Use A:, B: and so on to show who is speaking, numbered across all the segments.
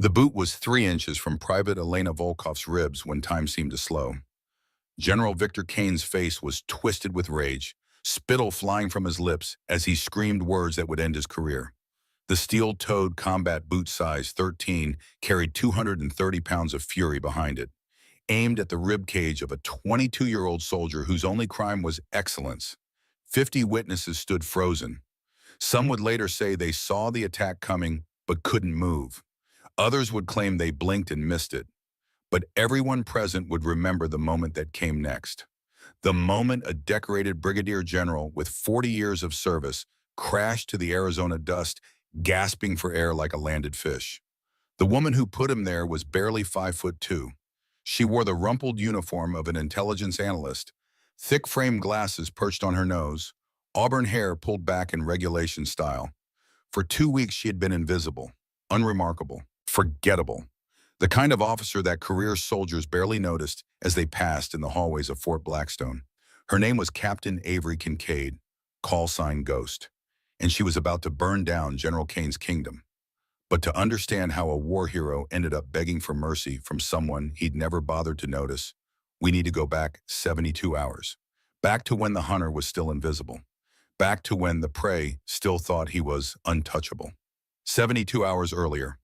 A: The boot was 3 inches from Private Elena Volkov's ribs when time seemed to slow. General Victor Kane's face was twisted with rage, spittle flying from his lips as he screamed words that would end his career. The steel-toed combat boot size 13 carried 230 pounds of fury behind it, aimed at the rib cage of a 22-year-old soldier whose only crime was excellence. 50 witnesses stood frozen. Some would later say they saw the attack coming but couldn't move. Others would claim they blinked and missed it. But everyone present would remember the moment that came next. The moment a decorated brigadier general with 40 years of service crashed to the Arizona dust, gasping for air like a landed fish. The woman who put him there was barely 5'2". She wore the rumpled uniform of an intelligence analyst, thick frame glasses perched on her nose, auburn hair pulled back in regulation style. For 2 weeks she had been invisible, unremarkable, forgettable. The kind of officer that career soldiers barely noticed as they passed in the hallways of Fort Blackstone. Her name was Captain Avery Kincaid, call sign Ghost, and she was about to burn down General Kane's kingdom. But to understand how a war hero ended up begging for mercy from someone he'd never bothered to notice, we need to go back 72 hours. Back to when the hunter was still invisible. Back to when the prey still thought he was untouchable. 72 hours earlier,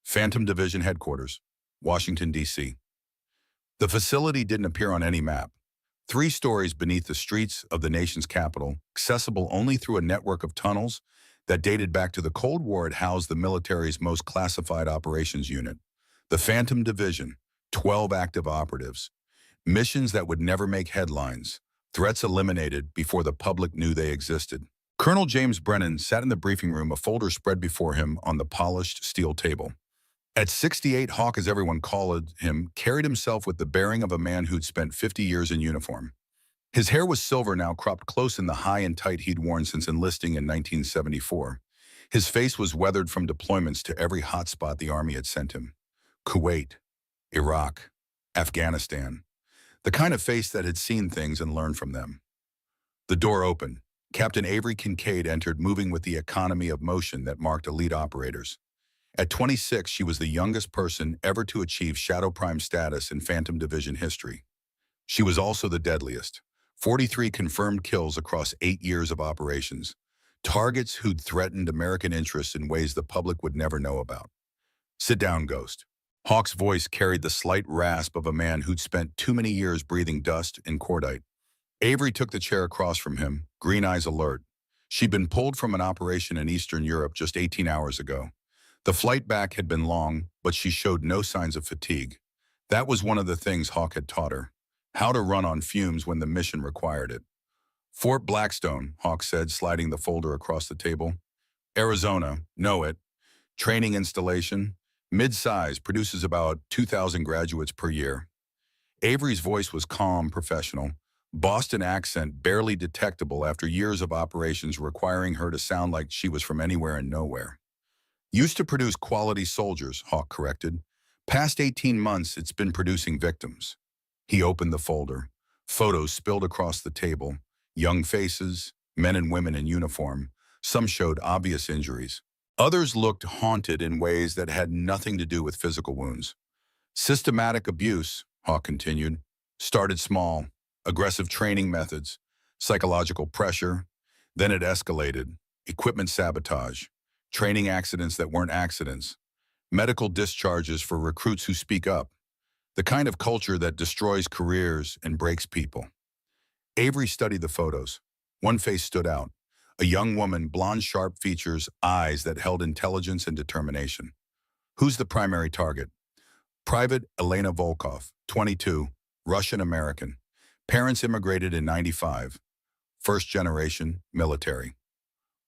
A: Phantom Division Headquarters, Washington, D.C. The facility didn't appear on any map. 3 stories beneath the streets of the nation's capital, accessible only through a network of tunnels that dated back to the Cold War. It housed the military's most classified operations unit, the Phantom Division, 12 active operatives. Missions that would never make headlines, threats eliminated before the public knew they existed. Colonel James Brennan sat in the briefing room, a folder spread before him on the polished steel table. At 68, Hawk, as everyone called him, carried himself with the bearing of a man who'd spent 50 years in uniform. His hair was silver now, cropped close in the high and tight he'd worn since enlisting in 1974. His face was weathered from deployments to every hotspot the Army had sent him. Kuwait, Iraq, Afghanistan. The kind of face that had seen things and learned from them. The door opened. Captain Avery Kincaid entered, moving with the economy of motion that marked elite operators. At 26, she was the youngest person ever to achieve Shadow Prime status in Phantom Division history. She was also the deadliest. 43 confirmed kills across 8 years of operations. Targets who'd threatened American interests in ways the public would never know about. Sit down, Ghost. Hawk's voice carried the slight rasp of a man who'd spent too many years breathing dust and cordite. Avery took the chair across from him, green eyes alert. She'd been pulled from an operation in Eastern Europe just 18 hours ago. The flight back had been long, but she showed no signs of fatigue. That was one of the things Hawk had taught her, how to run on fumes when the mission required it. Fort Blackstone, Hawk said, sliding the folder across the table. Arizona, know it. Training installation, mid-size, produces about 2,000 graduates per year. Avery's voice was calm, professional. Boston accent barely detectable after years of operations requiring her to sound like she was from anywhere and nowhere. Used to produce quality soldiers, Hawk corrected. Past 18 months, it's been producing victims. He opened the folder. Photos spilled across the table. Young faces, men and women in uniform. Some showed obvious injuries. Others looked haunted in ways that had nothing to do with physical wounds. Systematic abuse, Hawk continued, started small. Aggressive training methods, psychological pressure. Then it escalated. Equipment sabotage. Training accidents that weren't accidents, medical discharges for recruits who speak up, the kind of culture that destroys careers and breaks people. Avery studied the photos. One face stood out, a young woman, blonde, sharp features, eyes that held intelligence and determination. Who's the primary target? Private Elena Volkov, 22, Russian-American. Parents immigrated in 95. First generation, military.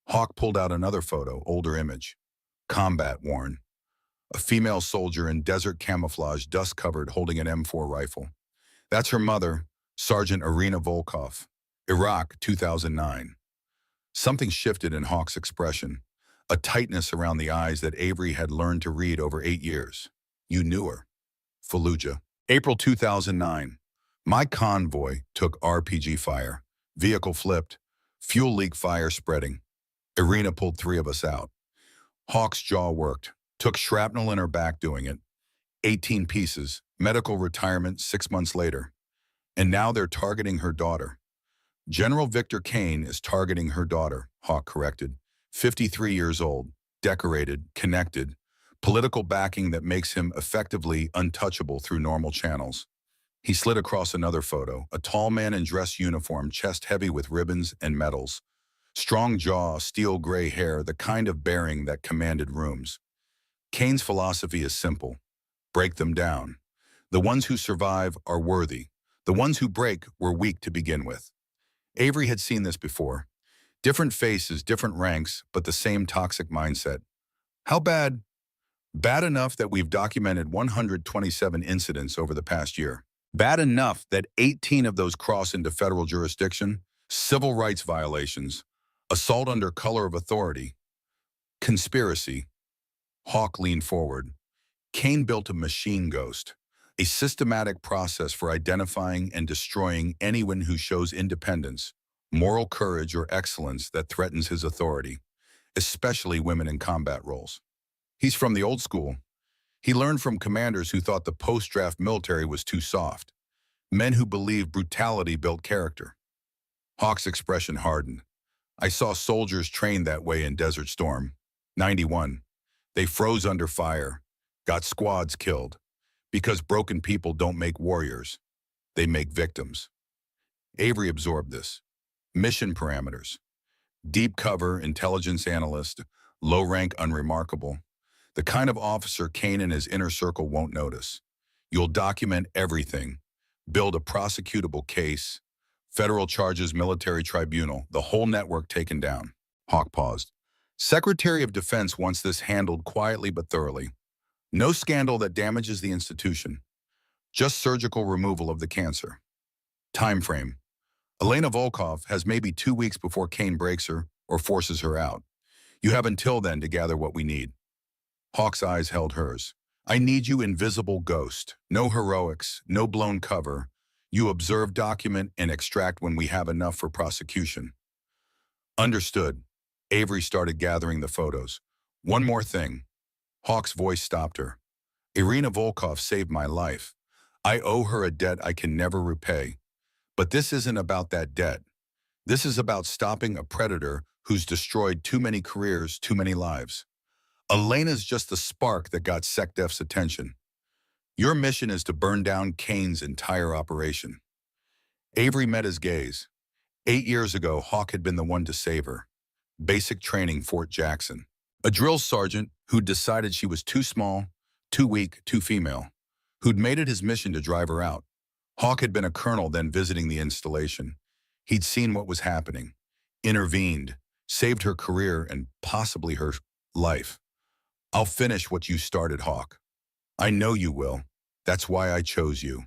A: Hawk pulled out another photo, older image. Combat worn. A female soldier in desert camouflage, dust-covered, holding an M4 rifle. That's her mother, Sergeant Irina Volkov. Iraq, 2009. Something shifted in Hawk's expression, a tightness around the eyes that Avery had learned to read over 8 years. You knew her. Fallujah. April 2009. My convoy took RPG fire. Vehicle flipped. Fuel leak, fire spreading. Irina pulled 3 of us out. Hawk's jaw worked. Took shrapnel in her back doing it. 18 pieces. Medical retirement 6 months later. And now they're targeting her daughter. General Victor Kane is targeting her daughter, Hawk corrected. 53 years old, decorated, connected, political backing that makes him effectively untouchable through normal channels. He slid across another photo, a tall man in dress uniform, chest heavy with ribbons and medals. Strong jaw, steel gray hair, the kind of bearing that commanded rooms. Kane's philosophy is simple. Break them down. The ones who survive are worthy. The ones who break were weak to begin with. Avery had seen this before. Different faces, different ranks, but the same toxic mindset. How bad? Bad enough that we've documented 127 incidents over the past year. Bad enough that 18 of those cross into federal jurisdiction, civil rights violations, assault under color of authority, conspiracy. Hawk leaned forward. Kane built a machine ghost, a systematic process for identifying and destroying anyone who shows independence, moral courage, or excellence that threatens his authority, especially women in combat roles. He's from the old school. He learned from commanders who thought the post-draft military was too soft, men who believed brutality built character. Hawk's expression hardened. I saw soldiers trained that way in Desert Storm. 91. They froze under fire, got squads killed. Because broken people don't make warriors, they make victims. Avery absorbed this. Mission parameters. Deep cover, intelligence analyst, low rank, unremarkable. The kind of officer Kane and his inner circle won't notice. You'll document everything. Build a prosecutable case. Federal charges, military tribunal, the whole network taken down. Hawk paused. Secretary of Defense wants this handled quietly but thoroughly. No scandal that damages the institution. Just surgical removal of the cancer. Time frame. Elena Volkov has maybe 2 weeks before Kane breaks her or forces her out. You have until then to gather what we need. Hawk's eyes held hers. I need you, invisible ghost. No heroics, no blown cover. You observe, document, and extract when we have enough for prosecution. Understood. Avery started gathering the photos. One more thing. Hawk's voice stopped her. Irina Volkov saved my life. I owe her a debt I can never repay. But this isn't about that debt. This is about stopping a predator who's destroyed too many careers, too many lives. Elena's just the spark that got SecDef's attention. Your mission is to burn down Kane's entire operation. Avery met his gaze. 8 years ago, Hawk had been the one to save her. Basic training, Fort Jackson. A drill sergeant who'd decided she was too small, too weak, too female, who'd made it his mission to drive her out. Hawk had been a colonel then visiting the installation. He'd seen what was happening, intervened, saved her career and possibly her life. I'll finish what you started, Hawk. I know you will. That's why I chose you.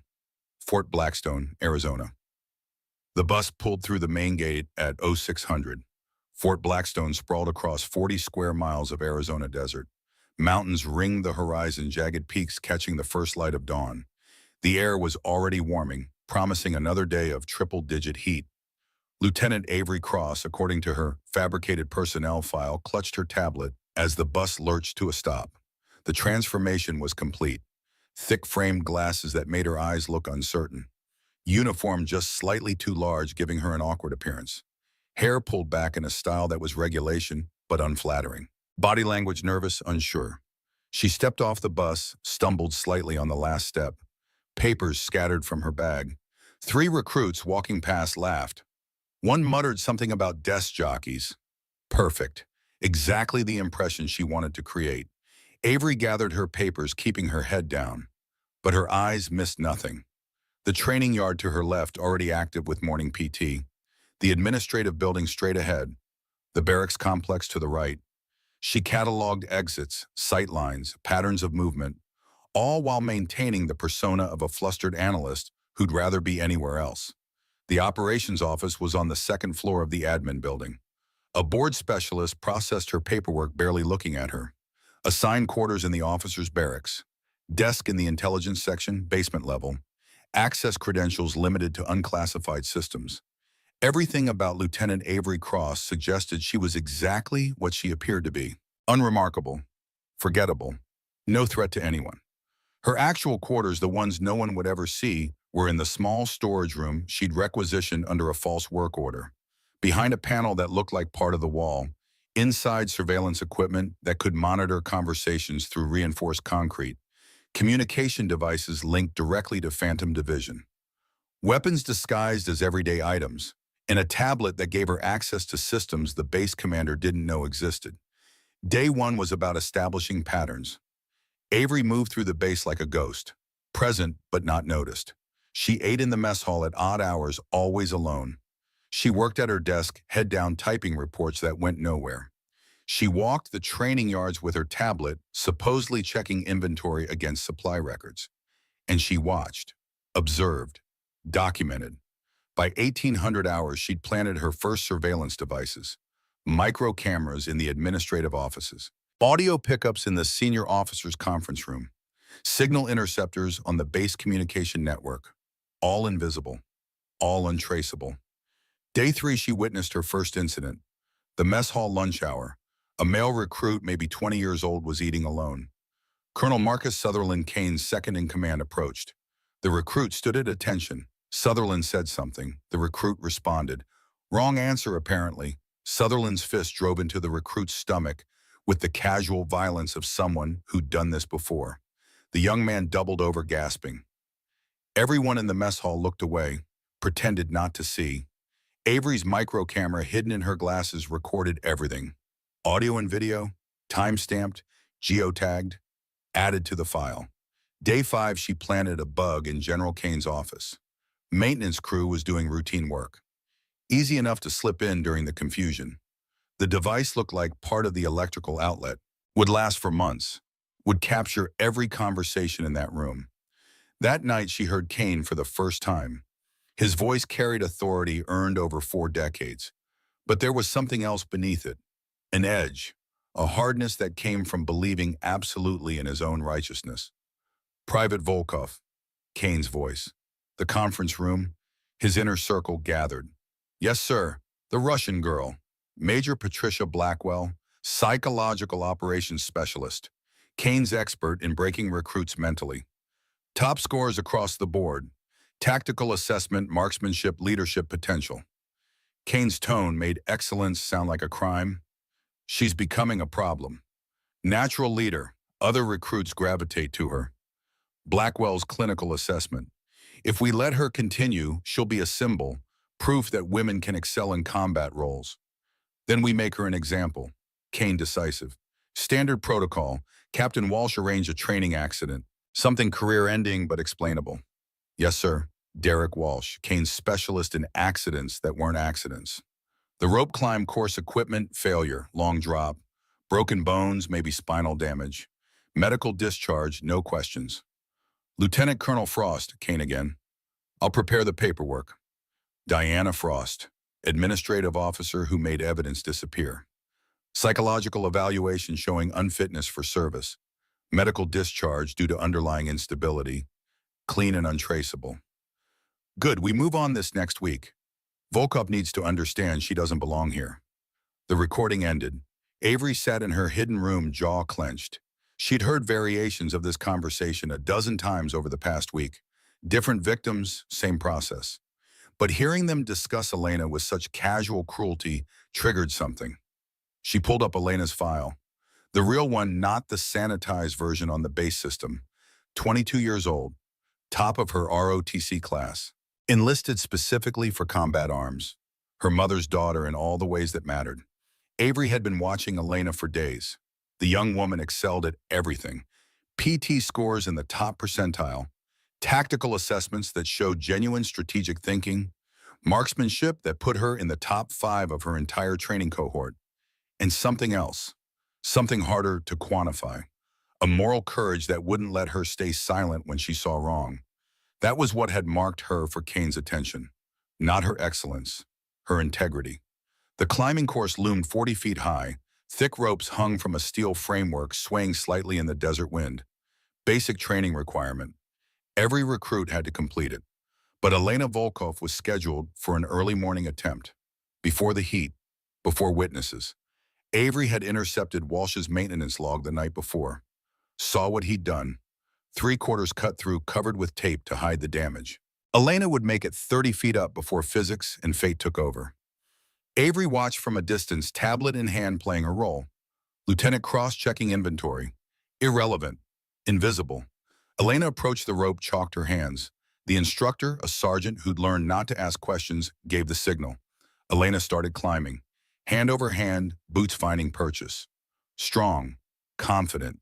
A: Fort Blackstone, Arizona. The bus pulled through the main gate at 0600. Fort Blackstone sprawled across 40 square miles of Arizona desert. Mountains ringed the horizon, jagged peaks catching the first light of dawn. The air was already warming, promising another day of triple-digit heat. Lieutenant Avery Cross, according to her fabricated personnel file, clutched her tablet as the bus lurched to a stop. The transformation was complete. Thick-framed glasses that made her eyes look uncertain. Uniform just slightly too large, giving her an awkward appearance. Hair pulled back in a style that was regulation, but unflattering. Body language nervous, unsure. She stepped off the bus, stumbled slightly on the last step. Papers scattered from her bag. 3 recruits walking past laughed. One muttered something about desk jockeys. Perfect. Exactly the impression she wanted to create. Avery gathered her papers, keeping her head down. But her eyes missed nothing. The training yard to her left, already active with morning PT. The administrative building straight ahead. The barracks complex to the right. She cataloged exits, sight lines, patterns of movement, all while maintaining the persona of a flustered analyst who'd rather be anywhere else. The operations office was on the 2nd floor of the admin building. A board specialist processed her paperwork, barely looking at her. Assigned quarters in the officers' barracks. Desk in the intelligence section, basement level. Access credentials limited to unclassified systems. Everything about Lieutenant Avery Cross suggested she was exactly what she appeared to be. Unremarkable. Forgettable. No threat to anyone. Her actual quarters, the ones no one would ever see, were in the small storage room she'd requisitioned under a false work order. Behind a panel that looked like part of the wall, inside surveillance equipment that could monitor conversations through reinforced concrete, communication devices linked directly to Phantom Division, weapons disguised as everyday items, and a tablet that gave her access to systems the base commander didn't know existed. Day one was about establishing patterns. Avery moved through the base like a ghost, present but not noticed. She ate in the mess hall at odd hours, always alone. She worked at her desk, head down typing reports that went nowhere. She walked the training yards with her tablet, supposedly checking inventory against supply records. And she watched, observed, documented. By 1800 hours, she'd planted her first surveillance devices, micro cameras in the administrative offices, audio pickups in the senior officers' conference room, signal interceptors on the base communication network, all invisible, all untraceable. Day three, she witnessed her first incident, the mess hall lunch hour. A male recruit, maybe 20 years old, was eating alone. Colonel Marcus Sutherland Kane's second-in-command approached. The recruit stood at attention. Sutherland said something. The recruit responded. Wrong answer, apparently. Sutherland's fist drove into the recruit's stomach with the casual violence of someone who'd done this before. The young man doubled over, gasping. Everyone in the mess hall looked away, pretended not to see. Avery's micro camera hidden in her glasses recorded everything. Audio and video, time-stamped, geotagged, added to the file. Day 5, she planted a bug in General Kane's office. Maintenance crew was doing routine work. Easy enough to slip in during the confusion. The device looked like part of the electrical outlet, would last for months, would capture every conversation in that room. That night, she heard Kane for the first time. His voice carried authority earned over 4 decades. But there was something else beneath it, an edge, a hardness that came from believing absolutely in his own righteousness. Private Volkov, Kane's voice. The conference room, his inner circle gathered. Yes, sir, the Russian girl, Major Patricia Blackwell, psychological operations specialist, Kane's expert in breaking recruits mentally. Top scores across the board. Tactical assessment, marksmanship, leadership potential. Kane's tone made excellence sound like a crime. She's becoming a problem. Natural leader. Other recruits gravitate to her. Blackwell's clinical assessment. If we let her continue, she'll be a symbol, proof that women can excel in combat roles. Then we make her an example. Kane decisive. Standard protocol. Captain Walsh arranged a training accident. Something career-ending but explainable. Yes, sir. Derek Walsh, Kane's specialist in accidents that weren't accidents. The rope climb course equipment, failure, long drop. Broken bones, maybe spinal damage. Medical discharge, no questions. Lieutenant Colonel Frost, Kane again. I'll prepare the paperwork. Diana Frost, administrative officer who made evidence disappear. Psychological evaluation showing unfitness for service. Medical discharge due to underlying instability. Clean and untraceable. Good, we move on this next week. Volkov needs to understand she doesn't belong here. The recording ended. Avery sat in her hidden room, jaw clenched. She'd heard variations of this conversation a dozen times over the past week. Different victims, same process. But hearing them discuss Elena with such casual cruelty triggered something. She pulled up Elena's file. The real one, not the sanitized version on the base system. 22 years old. Top of her ROTC class, enlisted specifically for combat arms, her mother's daughter in all the ways that mattered. Avery had been watching Elena for days. The young woman excelled at everything. PT scores in the top percentile, tactical assessments that showed genuine strategic thinking, marksmanship that put her in the top 5 of her entire training cohort, and something else, something harder to quantify. A moral courage that wouldn't let her stay silent when she saw wrong. That was what had marked her for Kane's attention. Not her excellence, her integrity. The climbing course loomed 40 feet high. Thick ropes hung from a steel framework swaying slightly in the desert wind. Basic training requirement. Every recruit had to complete it. But Elena Volkov was scheduled for an early morning attempt. Before the heat, before witnesses. Avery had intercepted Walsh's maintenance log the night before. saw what he'd done. Three-quarters cut through, covered with tape to hide the damage. Elena would make it 30 feet up before physics and fate took over. Avery watched from a distance, tablet in hand, playing her role. Lieutenant cross-checking inventory. Irrelevant. Invisible. Elena approached the rope, chalked her hands. The instructor, a sergeant who'd learned not to ask questions, gave the signal. Elena started climbing. Hand over hand, boots finding purchase. Strong. Confident.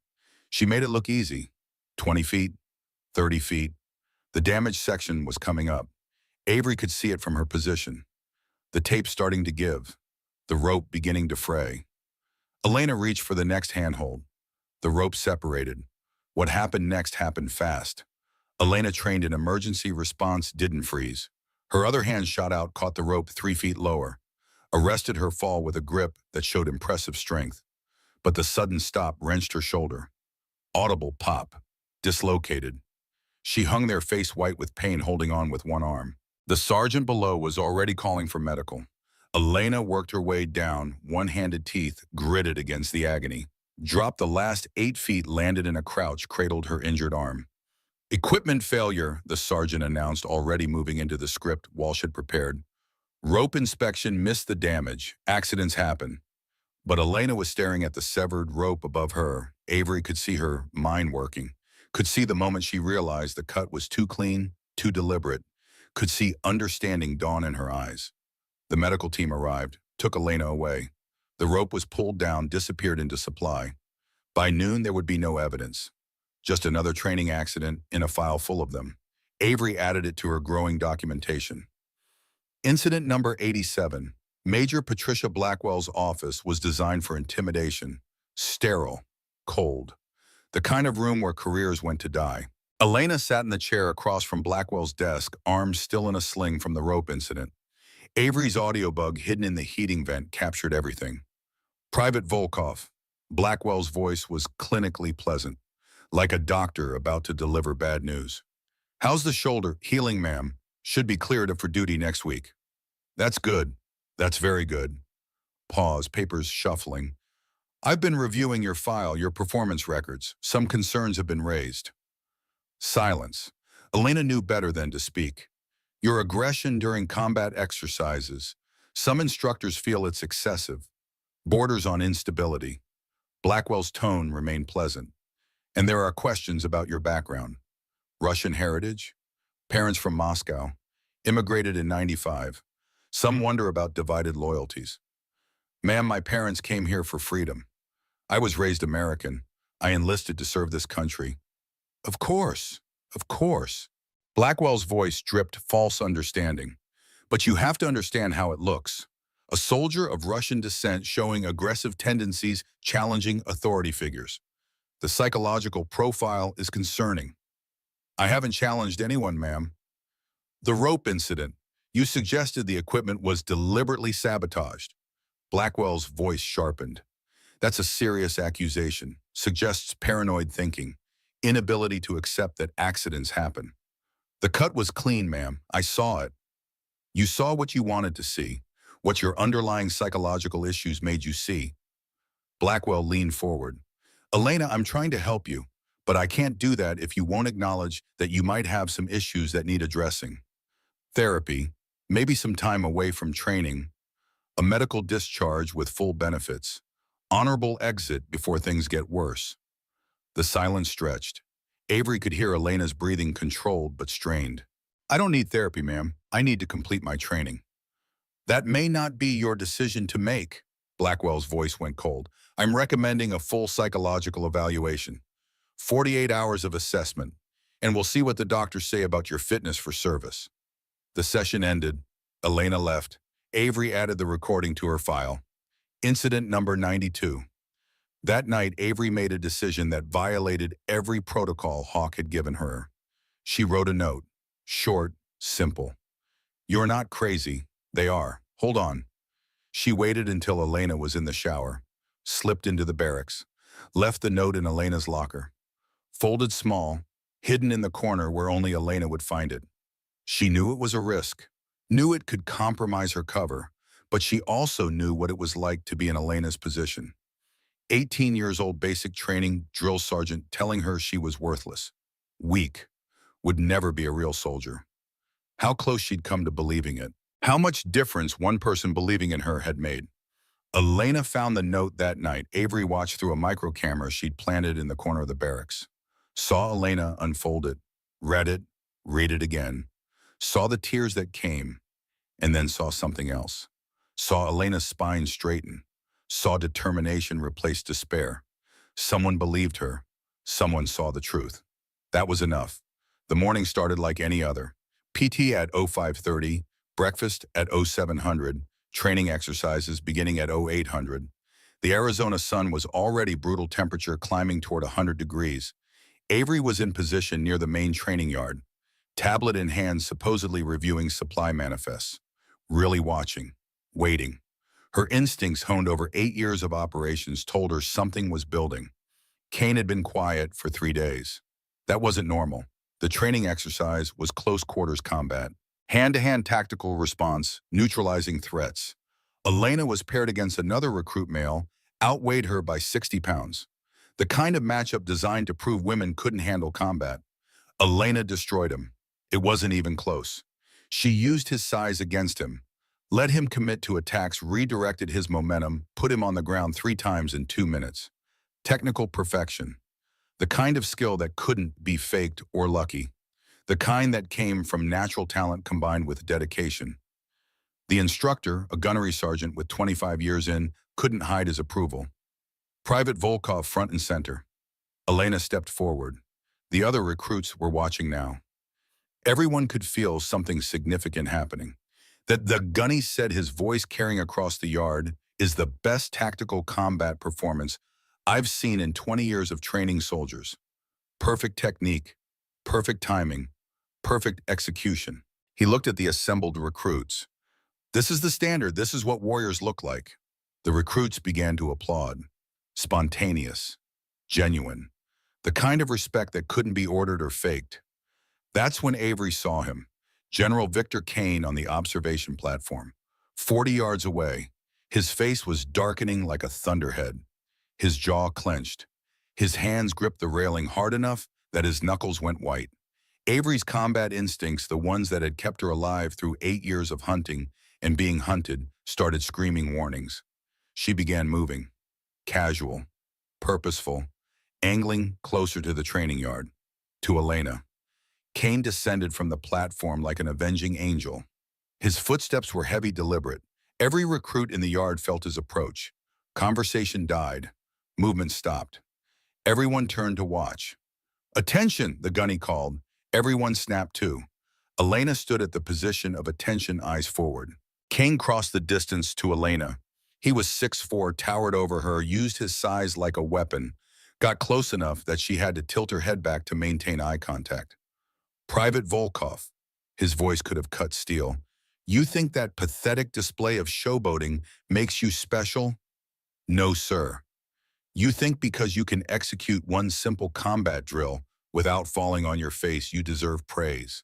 A: She made it look easy. 20 feet. 30 feet. The damaged section was coming up. Avery could see it from her position. The tape starting to give. The rope beginning to fray. Elena reached for the next handhold. The rope separated. What happened next happened fast. Elena, trained in emergency response, didn't freeze. Her other hand shot out, caught the rope 3 feet lower, arrested her fall with a grip that showed impressive strength. But the sudden stop wrenched her shoulder. Audible pop. Dislocated. She hung there, face white with pain, holding on with one arm. The sergeant below was already calling for medical. Elena worked her way down, one-handed teeth gritted against the agony. Dropped the last 8 feet, landed in a crouch, cradled her injured arm. Equipment failure, the sergeant announced, already moving into the script Walsh had prepared. Rope inspection missed the damage. Accidents happen. But Elena was staring at the severed rope above her. Avery could see her mind working. Could see the moment she realized the cut was too clean, too deliberate. Could see understanding dawn in her eyes. The medical team arrived, took Elena away. The rope was pulled down, disappeared into supply. By noon, there would be no evidence. Just another training accident in a file full of them. Avery added it to her growing documentation. Incident number 87. Major Patricia Blackwell's office was designed for intimidation. Sterile. Cold. The kind of room where careers went to die. Elena sat in the chair across from Blackwell's desk, arms still in a sling from the rope incident. Avery's audio bug hidden in the heating vent captured everything. Private Volkov. Blackwell's voice was clinically pleasant, like a doctor about to deliver bad news. How's the shoulder? Healing, ma'am. Should be cleared for duty next week. That's good. That's very good. Pause, papers shuffling. I've been reviewing your file, your performance records. Some concerns have been raised. Silence. Elena knew better than to speak. Your aggression during combat exercises. Some instructors feel it's excessive. Borders on instability. Blackwell's tone remained pleasant. And there are questions about your background. Russian heritage? Parents from Moscow. Immigrated in '95. Some wonder about divided loyalties. Ma'am, my parents came here for freedom. I was raised American. I enlisted to serve this country. Of course. Of course. Blackwell's voice dripped false understanding. But you have to understand how it looks. A soldier of Russian descent showing aggressive tendencies, challenging authority figures. The psychological profile is concerning. I haven't challenged anyone, ma'am. The rope incident. You suggested the equipment was deliberately sabotaged. Blackwell's voice sharpened. That's a serious accusation. Suggests paranoid thinking. Inability to accept that accidents happen. The cut was clean, ma'am. I saw it. You saw what you wanted to see. What your underlying psychological issues made you see. Blackwell leaned forward. Elena, I'm trying to help you, but I can't do that if you won't acknowledge that you might have some issues that need addressing. Therapy, maybe some time away from training, a medical discharge with full benefits, honorable exit before things get worse. The silence stretched. Avery could hear Elena's breathing, controlled but strained. I don't need therapy, ma'am. I need to complete my training. That may not be your decision to make. Blackwell's voice went cold. I'm recommending a full psychological evaluation. 48 hours of assessment, and we'll see what the doctors say about your fitness for service. The session ended. Elena left. Avery added the recording to her file. Incident number 92. That night, Avery made a decision that violated every protocol Hawk had given her. She wrote a note. Short, simple. You're not crazy. They are. Hold on. She waited until Elena was in the shower, slipped into the barracks, left the note in Elena's locker. Folded small, hidden in the corner where only Elena would find it. She knew it was a risk, knew it could compromise her cover, but she also knew what it was like to be in Elena's position. 18 years old basic training drill sergeant telling her she was worthless, weak, would never be a real soldier. How close she'd come to believing it. How much difference one person believing in her had made. Elena found the note that night. Avery watched through a micro camera she'd planted in the corner of the barracks. Saw Elena unfold it, read it, read it again. Saw the tears that came, and then saw something else. Saw Elena's spine straighten. Saw determination replace despair. Someone believed her. Someone saw the truth. That was enough. The morning started like any other. PT at 0530, breakfast at 0700, training exercises beginning at 0800. The Arizona sun was already brutal temperature climbing toward 100 degrees. Avery was in position near the main training yard, tablet in hand supposedly reviewing supply manifests. Really watching, waiting. Her instincts honed over 8 years of operations told her something was building. Kane had been quiet for 3 days. That wasn't normal. The training exercise was close quarters combat. Hand-to-hand tactical response, neutralizing threats. Elena was paired against another recruit male, outweighed her by 60 pounds. The kind of matchup designed to prove women couldn't handle combat. Elena destroyed him. It wasn't even close. She used his size against him, let him commit to attacks, redirected his momentum, put him on the ground 3 times in 2 minutes. Technical perfection. The kind of skill that couldn't be faked or lucky. The kind that came from natural talent combined with dedication. The instructor, a gunnery sergeant with 25 years in, couldn't hide his approval. Private Volkov front and center. Elena stepped forward. The other recruits were watching now. Everyone could feel something significant happening. That the gunny said, his voice carrying across the yard, is the best tactical combat performance I've seen in 20 years of training soldiers. Perfect technique, perfect timing, perfect execution. He looked at the assembled recruits. This is the standard. This is what warriors look like. The recruits began to applaud. Spontaneous, genuine, the kind of respect that couldn't be ordered or faked. That's when Avery saw him, General Victor Kane, on the observation platform, 40 yards away. His face was darkening like a thunderhead. His jaw clenched. His hands gripped the railing hard enough that his knuckles went white. Avery's combat instincts, the ones that had kept her alive through 8 years of hunting and being hunted, started screaming warnings. She began moving, casual, purposeful, angling closer to the training yard, to Elena. Kane descended from the platform like an avenging angel. His footsteps were heavy, deliberate. Every recruit in the yard felt his approach. Conversation died. Movement stopped. Everyone turned to watch. "Attention," the gunny called. Everyone snapped to. Elena stood at the position of attention, eyes forward. Kane crossed the distance to Elena. He was 6'4", towered over her, used his size like a weapon, got close enough that she had to tilt her head back to maintain eye contact. "Private Volkov," his voice could have cut steel. "You think that pathetic display of showboating makes you special? No, sir. You think because you can execute one simple combat drill without falling on your face, you deserve praise?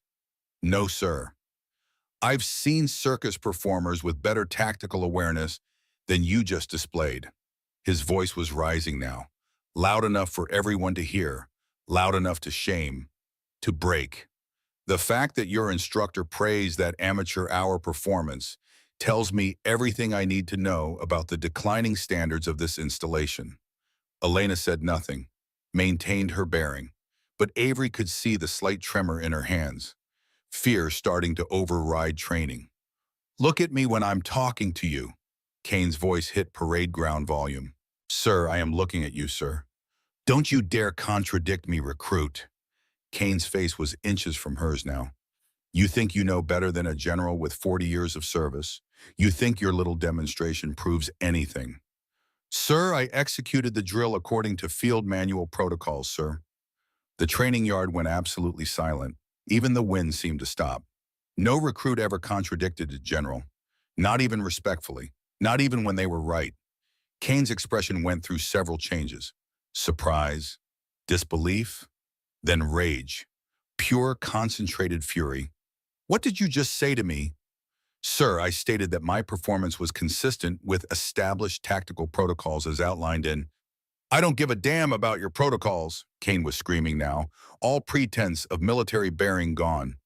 A: No, sir. I've seen circus performers with better tactical awareness than you just displayed." His voice was rising now, loud enough for everyone to hear, loud enough to shame, to break. "The fact that your instructor praised that amateur hour performance tells me everything I need to know about the declining standards of this installation." Elena said nothing, maintained her bearing, but Avery could see the slight tremor in her hands, fear starting to override training. "Look at me when I'm talking to you." Kane's voice hit parade ground volume. "Sir, I am looking at you, sir. Don't you dare contradict me, recruit." Kane's face was inches from hers now. "You think you know better than a general with 40 years of service? You think your little demonstration proves anything?" "Sir, I executed the drill according to field manual protocols, sir." The training yard went absolutely silent. Even the wind seemed to stop. No recruit ever contradicted a general, not even respectfully, not even when they were right. Kane's expression went through several changes. Surprise, disbelief, then rage. Pure, concentrated fury. "What did you just say to me?" "Sir, I stated that my performance was consistent with established tactical protocols as outlined in..." I don't give a damn about your protocols, Kane was screaming now, all pretense of military bearing gone.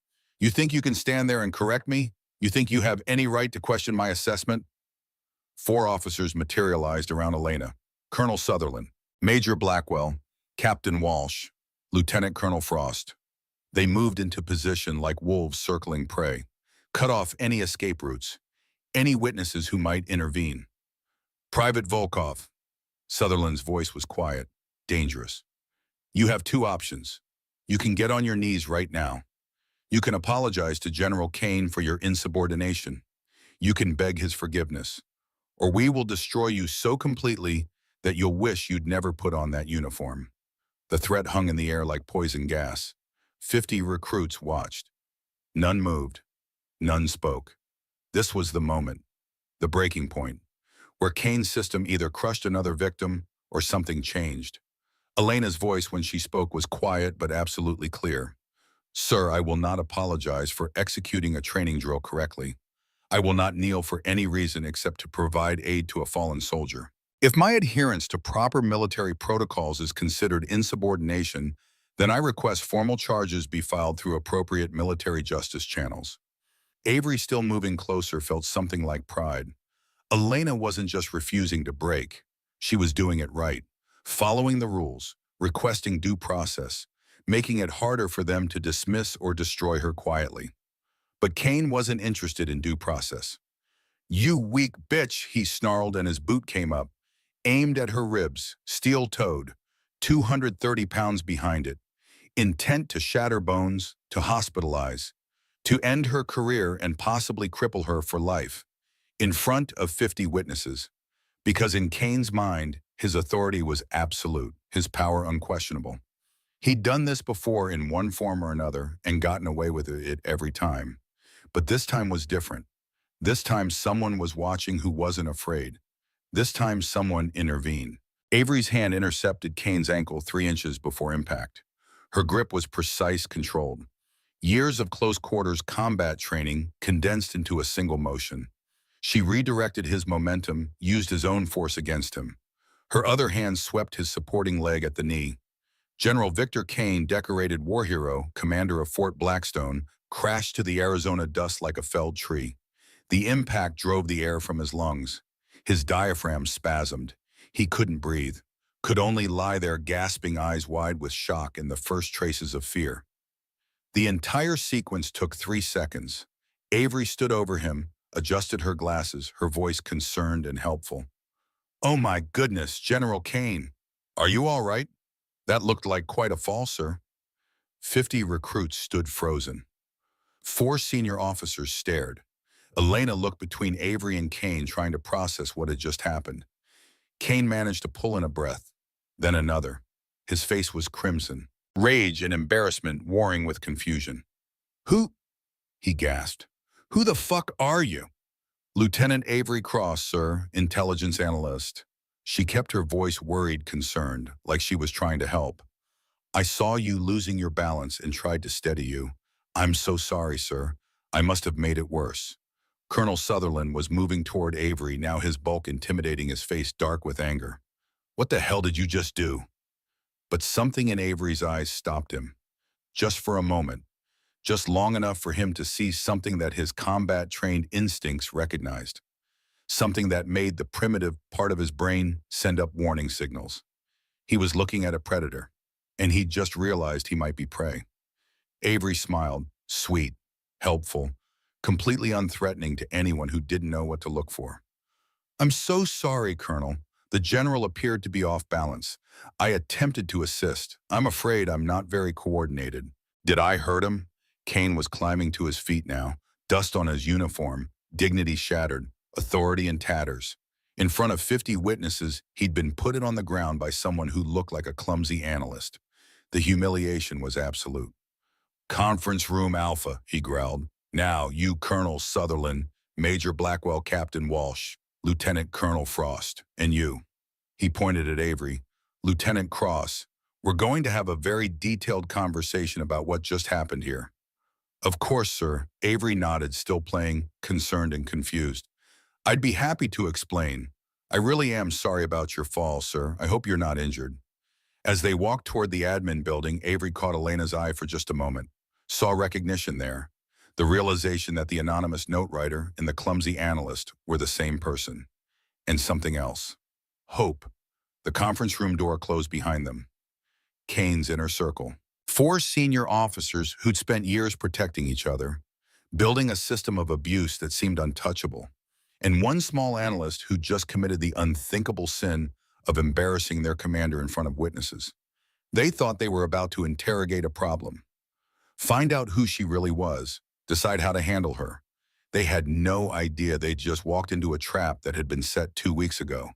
A: You think you can stand there and correct me? You think you have any right to question my assessment? Four officers materialized around Elena. Colonel Sutherland, Major Blackwell, Captain Walsh, Lieutenant Colonel Frost. They moved into position like wolves circling prey, cut off any escape routes, any witnesses who might intervene. Private Volkov. Sutherland's voice was quiet, dangerous. You have two options. You can get on your knees right now. You can apologize to General Kane for your insubordination. You can beg his forgiveness. Or we will destroy you so completely that you'll wish you'd never put on that uniform. The threat hung in the air like poison gas. 50 recruits watched. None moved. None spoke. This was the moment, the breaking point, where Kane's system either crushed another victim or something changed. Elena's voice when she spoke was quiet but absolutely clear. Sir, I will not apologize for executing a training drill correctly. I will not kneel for any reason except to provide aid to a fallen soldier. If my adherence to proper military protocols is considered insubordination, then I request formal charges be filed through appropriate military justice channels. Avery, still moving closer, felt something like pride. Elena wasn't just refusing to break. She was doing it right, following the rules, requesting due process, making it harder for them to dismiss or destroy her quietly. But Kane wasn't interested in due process. You weak bitch, he snarled, and his boot came up, aimed at her ribs, steel-toed, 230 pounds behind it, intent to shatter bones, to hospitalize, to end her career and possibly cripple her for life, in front of 50 witnesses. Because in Kane's mind, his authority was absolute, his power unquestionable. He'd done this before in one form or another and gotten away with it every time. But this time was different. This time someone was watching who wasn't afraid. This time someone intervened. Avery's hand intercepted Kane's ankle 3 inches before impact. Her grip was precise, controlled. Years of close-quarters combat training condensed into a single motion. She redirected his momentum, used his own force against him. Her other hand swept his supporting leg at the knee. General Victor Kane, decorated war hero, commander of Fort Blackstone, crashed to the Arizona dust like a felled tree. The impact drove the air from his lungs. His diaphragm spasmed. He couldn't breathe, could only lie there gasping, eyes wide with shock and the first traces of fear. The entire sequence took 3 seconds. Avery stood over him, adjusted her glasses, her voice concerned and helpful. Oh my goodness, General Kane. Are you all right? That looked like quite a fall, sir. 50 recruits stood frozen. 4 senior officers stared. Elena looked between Avery and Kane, trying to process what had just happened. Kane managed to pull in a breath, then another. His face was crimson, rage and embarrassment warring with confusion. Who? He gasped. Who the fuck are you? Lieutenant Avery Cross, sir, intelligence analyst. She kept her voice worried, concerned, like she was trying to help. I saw you losing your balance and tried to steady you. I'm so sorry, sir. I must have made it worse. Colonel Sutherland was moving toward Avery, now his bulk intimidating, his face dark with anger. What the hell did you just do? But something in Avery's eyes stopped him. Just for a moment. Just long enough for him to see something that his combat-trained instincts recognized. Something that made the primitive part of his brain send up warning signals. He was looking at a predator, and he'd just realized he might be prey. Avery smiled, sweet, helpful, completely unthreatening to anyone who didn't know what to look for. I'm so sorry, Colonel. The general appeared to be off balance. I attempted to assist. I'm afraid I'm not very coordinated. Did I hurt him? Kane was climbing to his feet now, dust on his uniform, dignity shattered, authority in tatters. In front of 50 witnesses, he'd been put on the ground by someone who looked like a clumsy analyst. The humiliation was absolute. Conference room Alpha, he growled. Now, you Colonel Sutherland, Major Blackwell, Captain Walsh, Lieutenant Colonel Frost, and you. He pointed at Avery. Lieutenant Cross, we're going to have a very detailed conversation about what just happened here. Of course, sir. Avery nodded, still playing, concerned and confused. I'd be happy to explain. I really am sorry about your fall, sir. I hope you're not injured. As they walked toward the admin building, Avery caught Elena's eye for just a moment, saw recognition there, the realization that the anonymous note writer and the clumsy analyst were the same person, and something else. Hope. The conference room door closed behind them. Kane's inner circle. Four senior officers who'd spent years protecting each other, building a system of abuse that seemed untouchable, and one small analyst who just committed the unthinkable sin of embarrassing their commander in front of witnesses. They thought they were about to interrogate a problem, find out who she really was, decide how to handle her. They had no idea they'd just walked into a trap that had been set 2 weeks ago.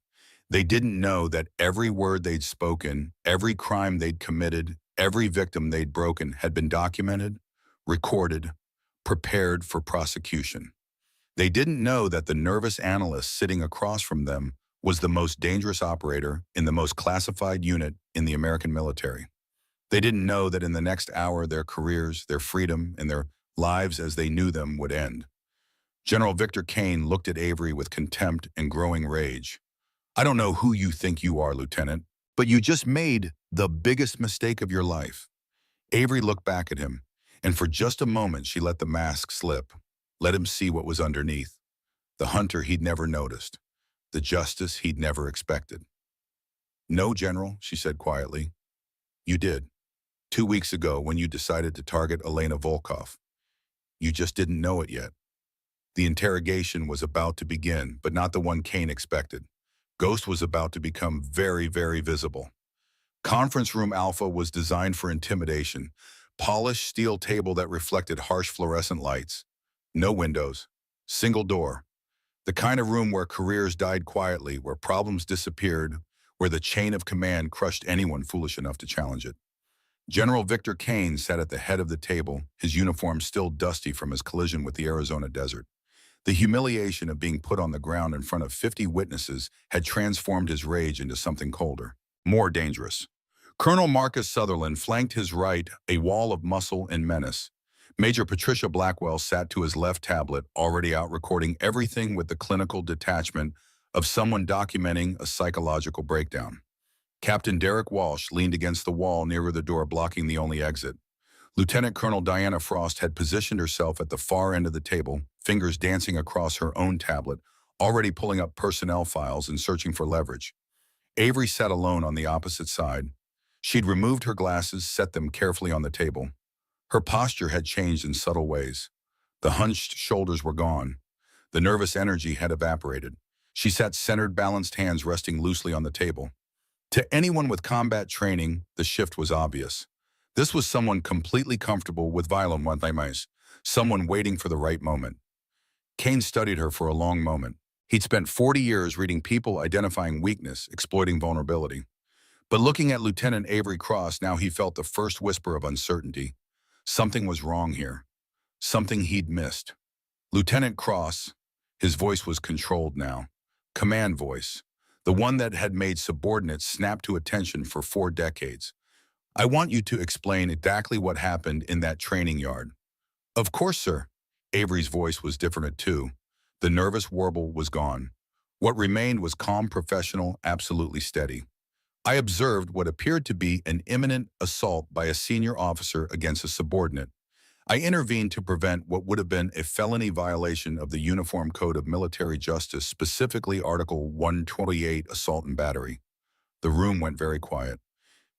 A: They didn't know that every word they'd spoken, every crime they'd committed, every victim they'd broken had been documented, recorded, prepared for prosecution. They didn't know that the nervous analyst sitting across from them was the most dangerous operator in the most classified unit in the American military. They didn't know that in the next hour their careers, their freedom, and their lives as they knew them would end. General Victor Kane looked at Avery with contempt and growing rage. I don't know who you think you are, Lieutenant, but you just made the biggest mistake of your life. Avery looked back at him, and for just a moment she let the mask slip, let him see what was underneath. The hunter he'd never noticed, the justice he'd never expected. No, General, she said quietly. You did. 2 weeks ago when you decided to target Elena Volkov. You just didn't know it yet. The interrogation was about to begin, but not the one Kane expected. Ghost was about to become very, very visible. Conference Room Alpha was designed for intimidation. Polished steel table that reflected harsh fluorescent lights. No windows. Single door. The kind of room where careers died quietly, where problems disappeared, where the chain of command crushed anyone foolish enough to challenge it. General Victor Kane sat at the head of the table, his uniform still dusty from his collision with the Arizona desert. The humiliation of being put on the ground in front of 50 witnesses had transformed his rage into something colder, more dangerous. Colonel Marcus Sutherland flanked his right, a wall of muscle and menace. Major Patricia Blackwell sat to his left tablet, already out recording everything with the clinical detachment of someone documenting a psychological breakdown. Captain Derek Walsh leaned against the wall nearer the door, blocking the only exit. Lieutenant Colonel Diana Frost had positioned herself at the far end of the table, fingers dancing across her own tablet, already pulling up personnel files and searching for leverage. Avery sat alone on the opposite side. She'd removed her glasses, set them carefully on the table. Her posture had changed in subtle ways. The hunched shoulders were gone. The nervous energy had evaporated. She sat centered, balanced hands resting loosely on the table. To anyone with combat training, the shift was obvious. This was someone completely comfortable with violence, someone waiting for the right moment. Kane studied her for a long moment. He'd spent 40 years reading people identifying weakness, exploiting vulnerability. But looking at Lieutenant Avery Cross, now he felt the first whisper of uncertainty. Something was wrong here. Something he'd missed. Lieutenant Cross, his voice was controlled now. Command voice. The one that had made subordinates snap to attention for 4 decades. I want you to explain exactly what happened in that training yard. Of course, sir. Avery's voice was different too. The nervous warble was gone. What remained was calm, professional, absolutely steady. I observed what appeared to be an imminent assault by a senior officer against a subordinate. I intervened to prevent what would have been a felony violation of the Uniform Code of Military Justice, specifically Article 128, assault and battery. The room went very quiet.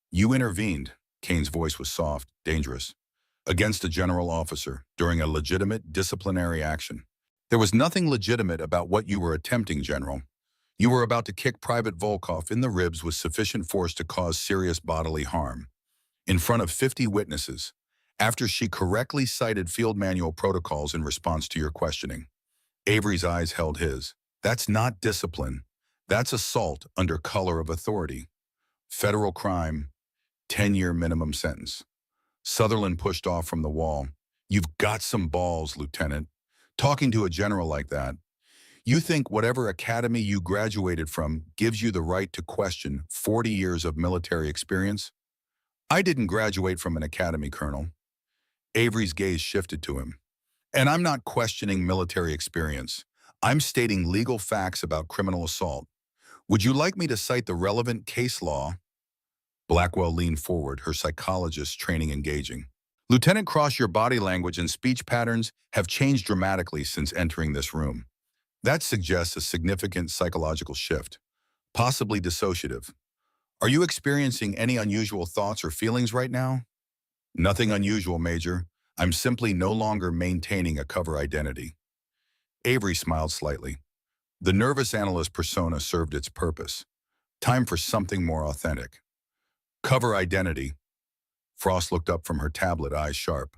A: You intervened, Kane's voice was soft, dangerous, against a general officer during a legitimate disciplinary action. There was nothing legitimate about what you were attempting, General. You were about to kick Private Volkov in the ribs with sufficient force to cause serious bodily harm. In front of 50 witnesses, after she correctly cited field manual protocols in response to your questioning. Avery's eyes held his. That's not discipline. That's assault under color of authority. Federal crime, 10-year minimum sentence. Sutherland pushed off from the wall. You've got some balls, Lieutenant. Talking to a general like that. You think whatever academy you graduated from gives you the right to question 40 years of military experience? I didn't graduate from an academy, Colonel. Avery's gaze shifted to him. And I'm not questioning military experience. I'm stating legal facts about criminal assault. Would you like me to cite the relevant case law? Blackwell leaned forward, her psychologist training engaging. Lieutenant Cross, your body language and speech patterns have changed dramatically since entering this room. That suggests a significant psychological shift, possibly dissociative. Are you experiencing any unusual thoughts or feelings right now? Nothing unusual, Major. I'm simply no longer maintaining a cover identity. Avery smiled slightly. The nervous analyst persona served its purpose. Time for something more authentic. Cover identity. Frost looked up from her tablet, eyes sharp.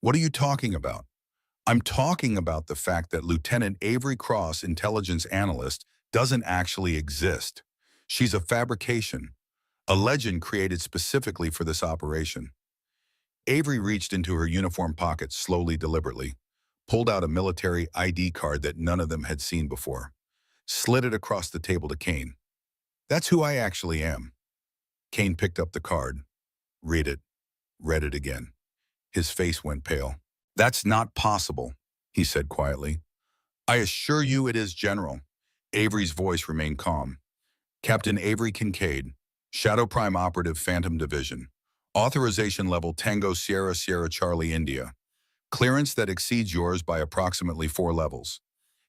A: What are you talking about? I'm talking about the fact that Lieutenant Avery Cross, intelligence analyst, doesn't actually exist. She's a fabrication, a legend created specifically for this operation. Avery reached into her uniform pocket slowly, deliberately, pulled out a military ID card that none of them had seen before, slid it across the table to Kane. That's who I actually am. Kane picked up the card, read it, read it again. His face went pale. That's not possible, he said quietly. I assure you it is, General. Avery's voice remained calm. Captain Avery Kincaid, Shadow Prime Operative, Phantom Division. Authorization level Tango Sierra Sierra Charlie India. Clearance that exceeds yours by approximately 4 levels.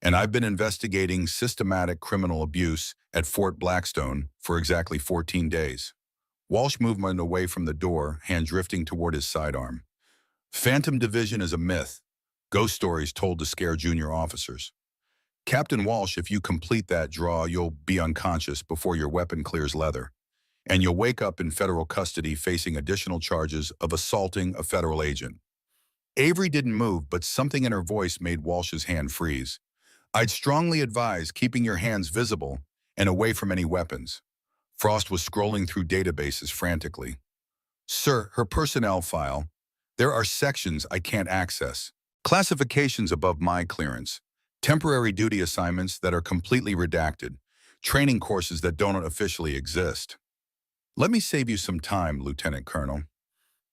A: And I've been investigating systematic criminal abuse at Fort Blackstone for exactly 14 days. Walsh moved away from the door, hand drifting toward his sidearm. Phantom Division is a myth. Ghost stories told to scare junior officers. Captain Walsh, if you complete that draw, you'll be unconscious before your weapon clears leather. And you'll wake up in federal custody facing additional charges of assaulting a federal agent. Avery didn't move, but something in her voice made Walsh's hand freeze. I'd strongly advise keeping your hands visible and away from any weapons. Frost was scrolling through databases frantically. Sir, her personnel file. There are sections I can't access. Classifications above my clearance. Temporary duty assignments that are completely redacted. Training courses that don't officially exist. Let me save you some time, Lieutenant Colonel.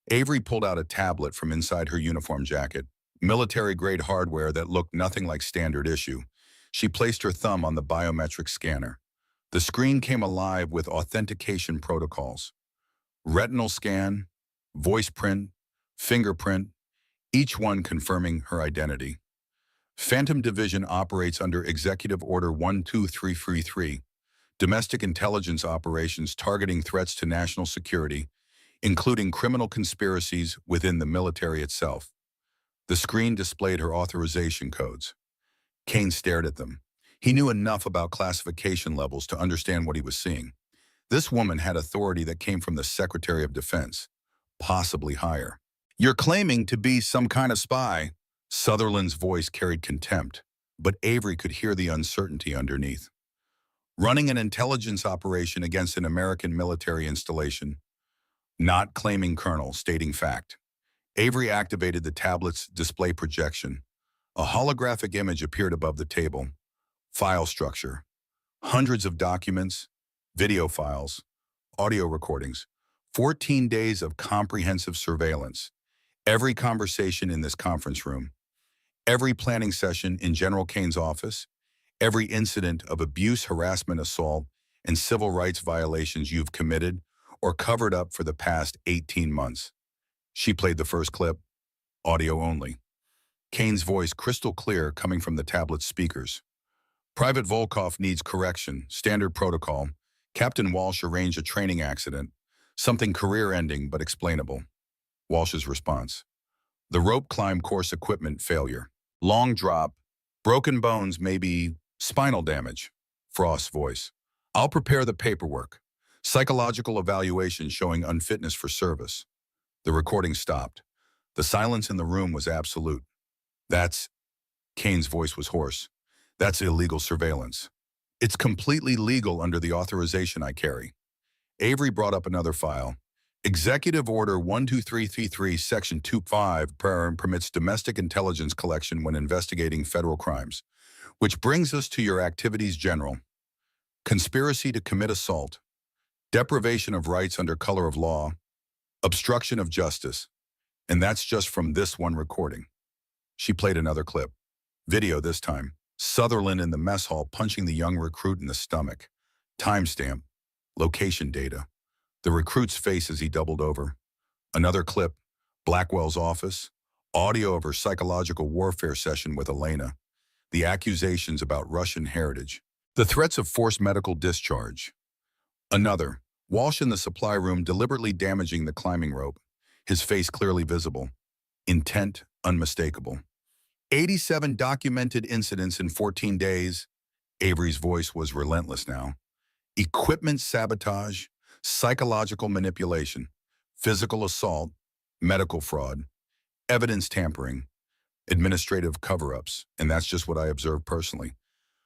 A: Avery pulled out a tablet from inside her uniform jacket, military-grade hardware that looked nothing like standard issue. She placed her thumb on the biometric scanner. The screen came alive with authentication protocols. Retinal scan, voice print, fingerprint, each one confirming her identity. Phantom Division operates under Executive Order 12333, domestic intelligence operations targeting threats to national security, including criminal conspiracies within the military itself. The screen displayed her authorization codes. Kane stared at them. He knew enough about classification levels to understand what he was seeing. This woman had authority that came from the Secretary of Defense, possibly higher. You're claiming to be some kind of spy. Sutherland's voice carried contempt, but Avery could hear the uncertainty underneath. Running an intelligence operation against an American military installation. Not claiming Colonel, stating fact. Avery activated the tablet's display projection. A holographic image appeared above the table. File structure. Hundreds of documents, video files, audio recordings. 14 days of comprehensive surveillance. Every conversation in this conference room. Every planning session in General Kane's office. Every incident of abuse, harassment, assault, and civil rights violations you've committed or covered up for the past 18 months. She played the first clip, audio only. Kane's voice crystal clear coming from the tablet's speakers. Private Volkov needs correction, standard protocol. Captain Walsh arranged a training accident, something career-ending but explainable. Walsh's response. The rope climb course equipment failure. Long drop, broken bones, maybe spinal damage. Frost's voice. I'll prepare the paperwork. Psychological evaluation showing unfitness for service. The recording stopped. The silence in the room was absolute. That's, Kane's voice was hoarse. That's illegal surveillance. It's completely legal under the authorization I carry. Avery brought up another file. Executive Order 12333, Section 25 permits domestic intelligence collection when investigating federal crimes. Which brings us to your activities, General. Conspiracy to commit assault, deprivation of rights under color of law, obstruction of justice. And that's just from this one recording. She played another clip. Video this time. Sutherland in the mess hall punching the young recruit in the stomach. Timestamp. Location data. The recruit's face as he doubled over. Another clip. Blackwell's office. Audio of her psychological warfare session with Elena. The accusations about Russian heritage. The threats of forced medical discharge. Another. Walsh in the supply room deliberately damaging the climbing rope. His face clearly visible. Intent unmistakable. 87 documented incidents in 14 days. Avery's voice was relentless now. Equipment sabotage, psychological manipulation, physical assault, medical fraud, evidence tampering, administrative cover-ups, and that's just what I observed personally.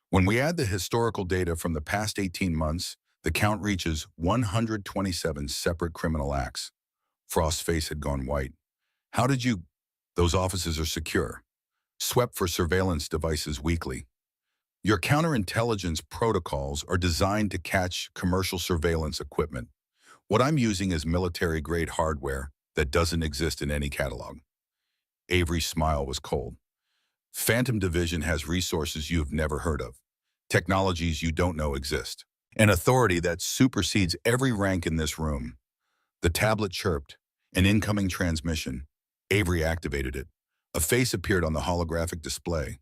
A: When we add the historical data from the past 18 months, the count reaches 127 separate criminal acts. Frost's face had gone white. How did you... Those offices are secure. Swept for surveillance devices weekly. Your counterintelligence protocols are designed to catch commercial surveillance equipment. What I'm using is military-grade hardware that doesn't exist in any catalog. Avery's smile was cold. Phantom Division has resources you've never heard of, technologies you don't know exist, an authority that supersedes every rank in this room. The tablet chirped, an incoming transmission. Avery activated it. A face appeared on the holographic display.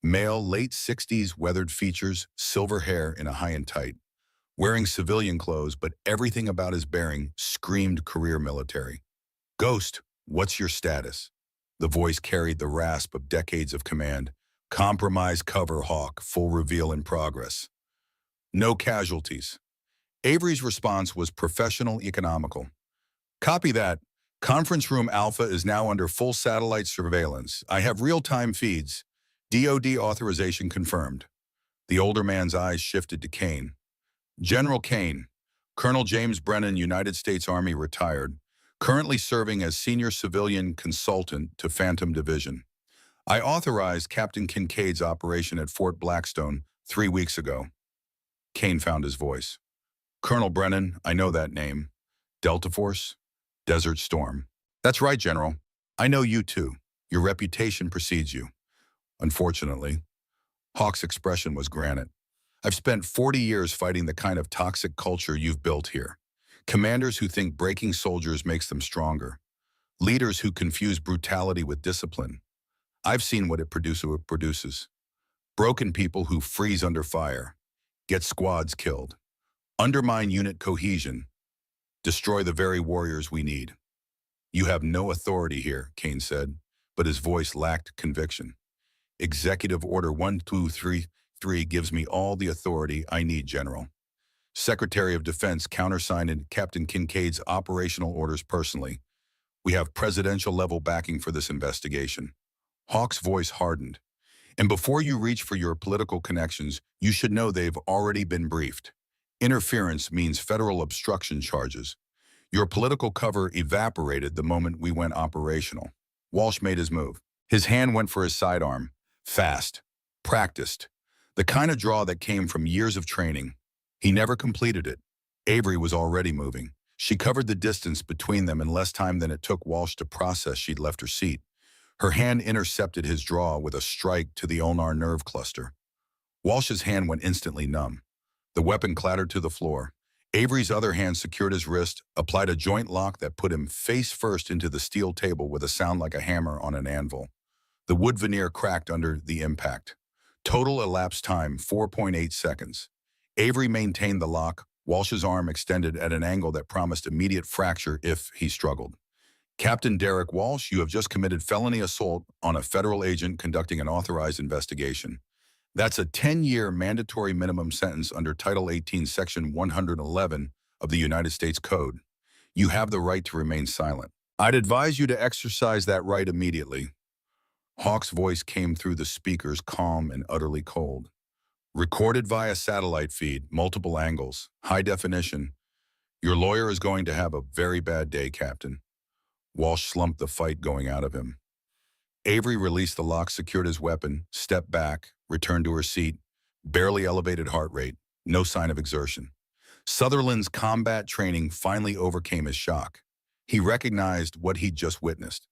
A: Male, late 60s, weathered features, silver hair in a high and tight. Wearing civilian clothes, but everything about his bearing screamed career military. Ghost, what's your status? The voice carried the rasp of decades of command. Compromise cover, Hawk, full reveal in progress. No casualties. Avery's response was professional, economical. Copy that. Conference Room Alpha is now under full satellite surveillance. I have real-time feeds. DoD authorization confirmed. The older man's eyes shifted to Kane. General Kane, Colonel James Brennan, United States Army, retired, currently serving as senior civilian consultant to Phantom Division. I authorized Captain Kincaid's operation at Fort Blackstone 3 weeks ago. Kane found his voice. Colonel Brennan, I know that name. Delta Force? Desert Storm. That's right, General. I know you too. Your reputation precedes you. Unfortunately, Hawk's expression was granite. I've spent 40 years fighting the kind of toxic culture you've built here. Commanders who think breaking soldiers makes them stronger. Leaders who confuse brutality with discipline. I've seen what it produces. Broken people who freeze under fire, get squads killed, undermine unit cohesion, destroy the very warriors we need. You have no authority here, Kane said, but his voice lacked conviction. Executive Order 1233 gives me all the authority I need, General. Secretary of Defense countersigned Captain Kincaid's operational orders personally. We have presidential-level backing for this investigation. Hawk's voice hardened. And before you reach for your political connections, you should know they've already been briefed. Interference means federal obstruction charges. Your political cover evaporated the moment we went operational. Walsh made his move. His hand went for his sidearm. Fast. Practiced. The kind of draw that came from years of training. He never completed it. Avery was already moving. She covered the distance between them in less time than it took Walsh to process she'd left her seat. Her hand intercepted his draw with a strike to the ulnar nerve cluster. Walsh's hand went instantly numb. The weapon clattered to the floor. Avery's other hand secured his wrist, applied a joint lock that put him face first into the steel table with a sound like a hammer on an anvil. The wood veneer cracked under the impact. Total elapsed time, 4.8 seconds. Avery maintained the lock, Walsh's arm extended at an angle that promised immediate fracture if he struggled. Captain Derek Walsh, you have just committed felony assault on a federal agent conducting an authorized investigation. That's a 10-year mandatory minimum sentence under Title 18, Section 111 of the United States Code. You have the right to remain silent. I'd advise you to exercise that right immediately. Hawk's voice came through the speakers, calm and utterly cold. Recorded via satellite feed, multiple angles, high definition. Your lawyer is going to have a very bad day, Captain. Walsh slumped the fight going out of him. Avery released the lock, secured his weapon, stepped back, returned to her seat, barely elevated heart rate, no sign of exertion. Sutherland's combat training finally overcame his shock. He recognized what he'd just witnessed.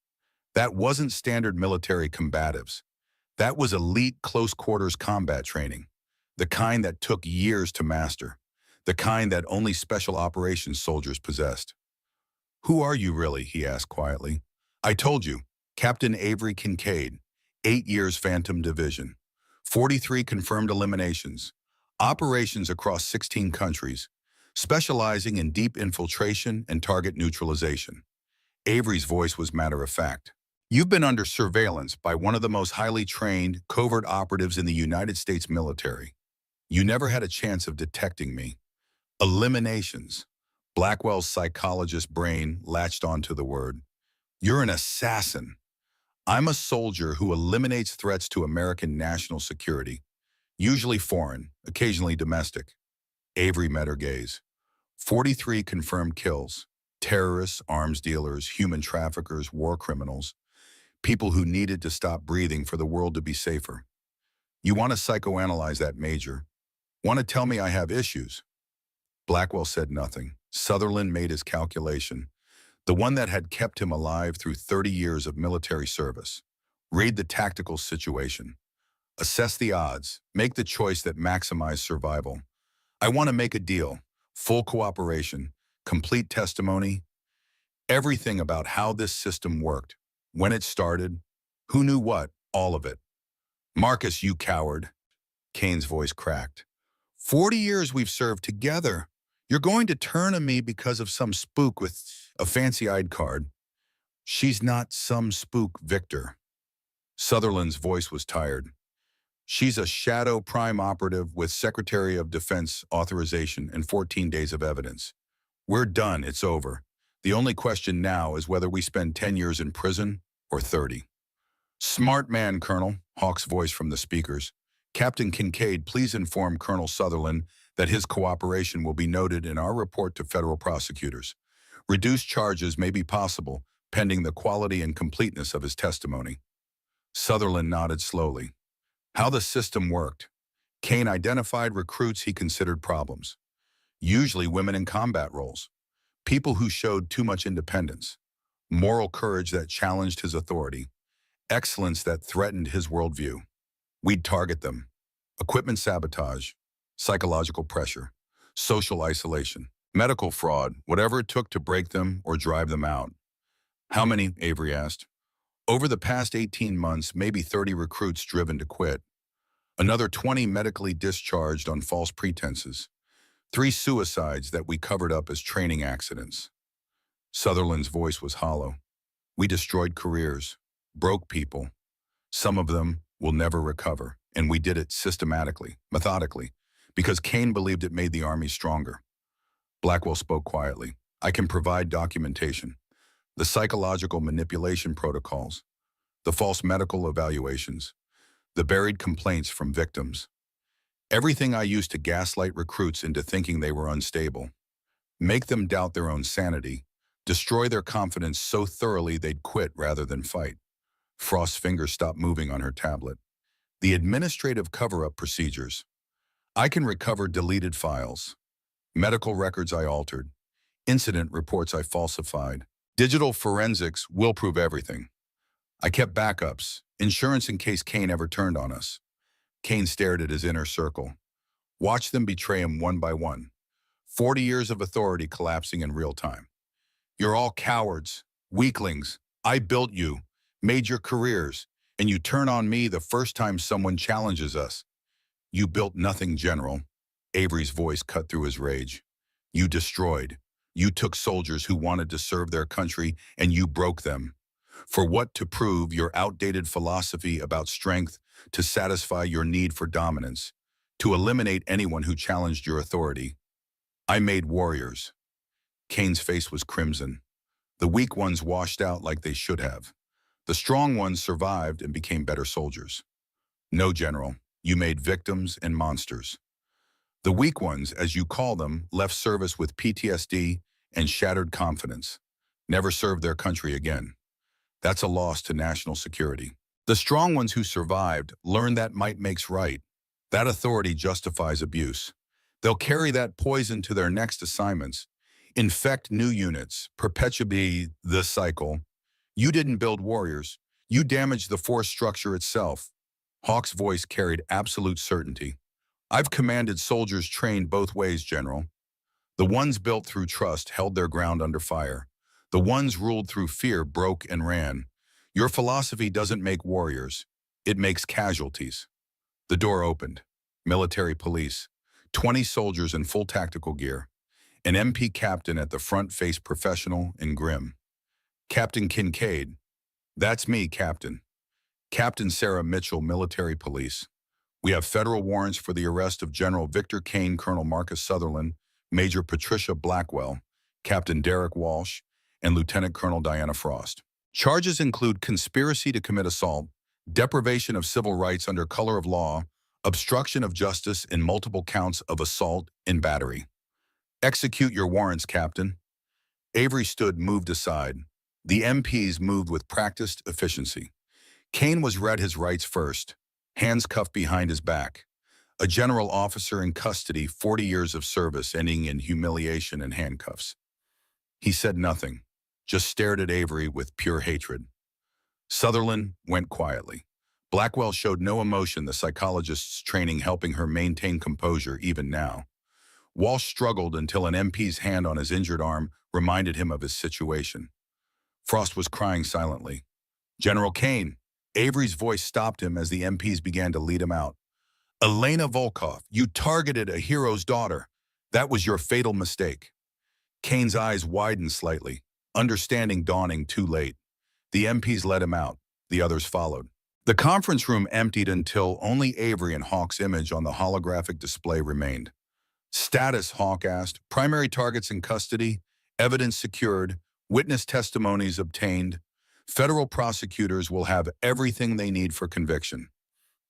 A: That wasn't standard military combatives. That was elite close-quarters combat training, the kind that took years to master. the kind that only special operations soldiers possessed. "Who are you really?" he asked quietly. "I told you, Captain Avery Kincaid, 8 years Phantom Division, 43 confirmed eliminations, operations across 16 countries, specializing in deep infiltration and target neutralization." Avery's voice was matter-of-fact. "You've been under surveillance by one of the most highly trained, covert operatives in the United States military. You never had a chance of detecting me. Eliminations." Blackwell's psychologist brain latched onto the word. "You're an assassin." "I'm a soldier who eliminates threats to American national security, usually foreign, occasionally domestic." Avery met her gaze. 43 confirmed kills. Terrorists, arms dealers, human traffickers, war criminals, people who needed to stop breathing for the world to be safer. "You want to psychoanalyze that, Major? Want to tell me I have issues?" Blackwell said nothing. Sutherland made his calculation, the one that had kept him alive through 30 years of military service. Read the tactical situation. Assess the odds. Make the choice that maximizes survival. "I want to make a deal. Full cooperation. Complete testimony. Everything about how this system worked. When it started. Who knew what. All of it." "Marcus, you coward." Kane's voice cracked. 40 years we've served together. You're going to turn on me because of some spook with a fancy ID card." "She's not some spook, Victor." Sutherland's voice was tired. "She's a shadow prime operative with Secretary of Defense authorization and 14 days of evidence. We're done, it's over. The only question now is whether we spend 10 years in prison or 30. "Smart man, Colonel," Hawk's voice from the speakers. "Captain Kincaid, please inform Colonel Sutherland that his cooperation will be noted in our report to federal prosecutors. Reduced charges may be possible, pending the quality and completeness of his testimony." Sutherland nodded slowly. How the system worked. Kane identified recruits he considered problems. Usually women in combat roles. People who showed too much independence. Moral courage that challenged his authority. Excellence that threatened his worldview. We'd target them. Equipment sabotage. Psychological pressure. Social isolation. Medical fraud. Whatever it took to break them or drive them out. "How many?" Avery asked. "Over the past 18 months, maybe 30 recruits driven to quit. Another 20 medically discharged on false pretenses. 3 suicides that we covered up as training accidents." Sutherland's voice was hollow. "We destroyed careers, broke people. Some of them will never recover, and we did it systematically, methodically, because Kane believed it made the Army stronger." Blackwell spoke quietly. "I can provide documentation. The psychological manipulation protocols, the false medical evaluations, the buried complaints from victims. Everything I used to gaslight recruits into thinking they were unstable, make them doubt their own sanity, destroy their confidence so thoroughly they'd quit rather than fight." Frost's fingers stopped moving on her tablet. "The administrative cover-up procedures. I can recover deleted files, medical records I altered, incident reports I falsified. Digital forensics will prove everything. I kept backups, insurance in case Kane ever turned on us." Kane stared at his inner circle. Watch them betray him one by one. 40 years of authority collapsing in real time. "You're all cowards, weaklings. I built you, made your careers, and you turn on me the first time someone challenges us." "You built nothing, General." Avery's voice cut through his rage. "You destroyed. You took soldiers who wanted to serve their country, and you broke them. For what? To prove your outdated philosophy about strength, to satisfy your need for dominance, to eliminate anyone who challenged your authority. I made warriors." Kane's face was crimson. "The weak ones washed out like they should have. The strong ones survived and became better soldiers." "No, General. You made victims and monsters. The weak ones, as you call them, left service with PTSD and shattered confidence. Never served their country again. That's a loss to national security. The strong ones who survived learned that might makes right. That authority justifies abuse. They'll carry that poison to their next assignments, infect new units, perpetuate the cycle. You didn't build warriors. You damaged the force structure itself." Hawk's voice carried absolute certainty. "I've commanded soldiers trained both ways, General. The ones built through trust held their ground under fire. The ones ruled through fear broke and ran. Your philosophy doesn't make warriors. It makes casualties. The door opened. Military police. 20 soldiers in full tactical gear. An MP captain at the front faced professional and grim. Captain Kincaid. That's me, Captain. Captain Sarah Mitchell, Military Police. We have federal warrants for the arrest of General Victor Kane, Colonel Marcus Sutherland, Major Patricia Blackwell, Captain Derek Walsh, and Lieutenant Colonel Diana Frost. Charges include conspiracy to commit assault, deprivation of civil rights under color of law, obstruction of justice, and multiple counts of assault and battery. Execute your warrants, Captain. Avery stood, moved aside. The MPs moved with practiced efficiency. Kane was read his rights first, hands cuffed behind his back. A general officer in custody, 40 years of service ending in humiliation and handcuffs. He said nothing, just stared at Avery with pure hatred. Sutherland went quietly. Blackwell showed no emotion, the psychologist's training helping her maintain composure even now. Walsh struggled until an MP's hand on his injured arm reminded him of his situation. Frost was crying silently. General Kane. Avery's voice stopped him as the MPs began to lead him out. Elena Volkov, you targeted a hero's daughter. That was your fatal mistake. Kane's eyes widened slightly, understanding dawning too late. The MPs let him out. The others followed. The conference room emptied until only Avery and Hawk's image on the holographic display remained. Status, Hawk asked. Primary targets in custody, evidence secured, witness testimonies obtained. Federal prosecutors will have everything they need for conviction.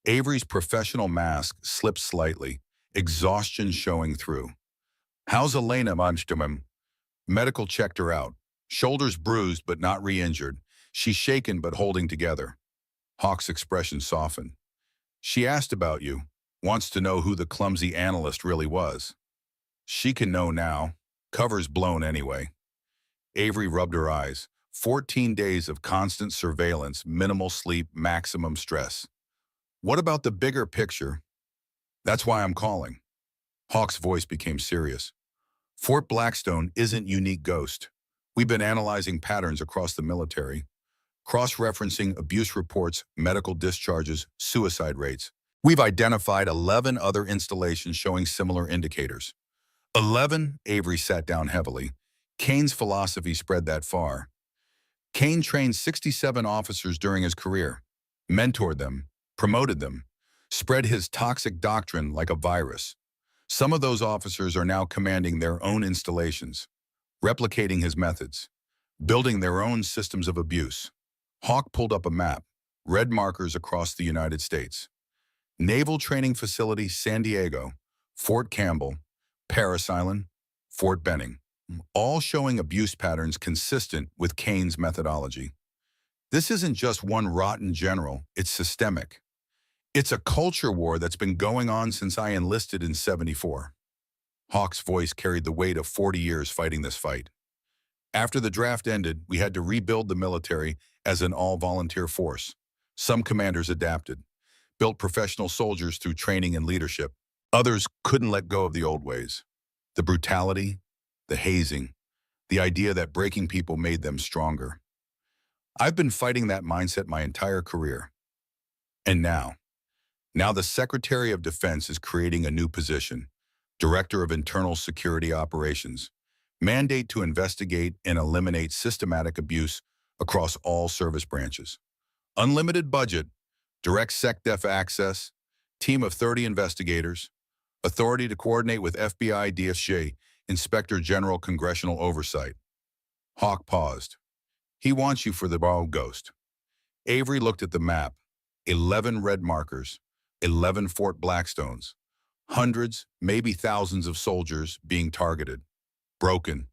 A: Avery's professional mask slipped slightly, exhaustion showing through. How's Elena, Monsterman? Medical checked her out. Shoulders bruised but not re-injured. She's shaken but holding together. Hawk's expression softened. She asked about you, wants to know who the clumsy analyst really was. She can know now. Cover's blown anyway. Avery rubbed her eyes. 14 days of constant surveillance, minimal sleep, maximum stress. What about the bigger picture? That's why I'm calling. Hawk's voice became serious. Fort Blackstone isn't unique ghost. We've been analyzing patterns across the military, cross-referencing abuse reports, medical discharges, suicide rates. We've identified 11 other installations showing similar indicators. 11? Avery sat down heavily. Kane's philosophy spread that far. Kane trained 67 officers during his career, mentored them, promoted them, spread his toxic doctrine like a virus. Some of those officers are now commanding their own installations, replicating his methods, building their own systems of abuse. Hawk pulled up a map, red markers across the United States. Naval Training Facility, San Diego, Fort Campbell, Parris Island, Fort Benning, all showing abuse patterns consistent with Kane's methodology. This isn't just one rotten general, it's systemic. It's a culture war that's been going on since I enlisted in '74. Hawk's voice carried the weight of 40 years fighting this fight. After the draft ended, we had to rebuild the military as an all-volunteer force. Some commanders adapted, built professional soldiers through training and leadership. Others couldn't let go of the old ways. The brutality, the hazing, the idea that breaking people made them stronger. I've been fighting that mindset my entire career. And now the Secretary of Defense is creating a new position, Director of Internal Security Operations, mandate to investigate and eliminate systematic abuse across all service branches. Unlimited budget, direct SecDef access, team of 30 investigators, authority to coordinate with FBI, Btch, Inspector General Congressional Oversight. Hawk paused. He wants you for the ball, Ghost. Avery looked at the map. 11 red markers, 11 Fort Blackstones, hundreds, maybe thousands of soldiers being targeted, broken,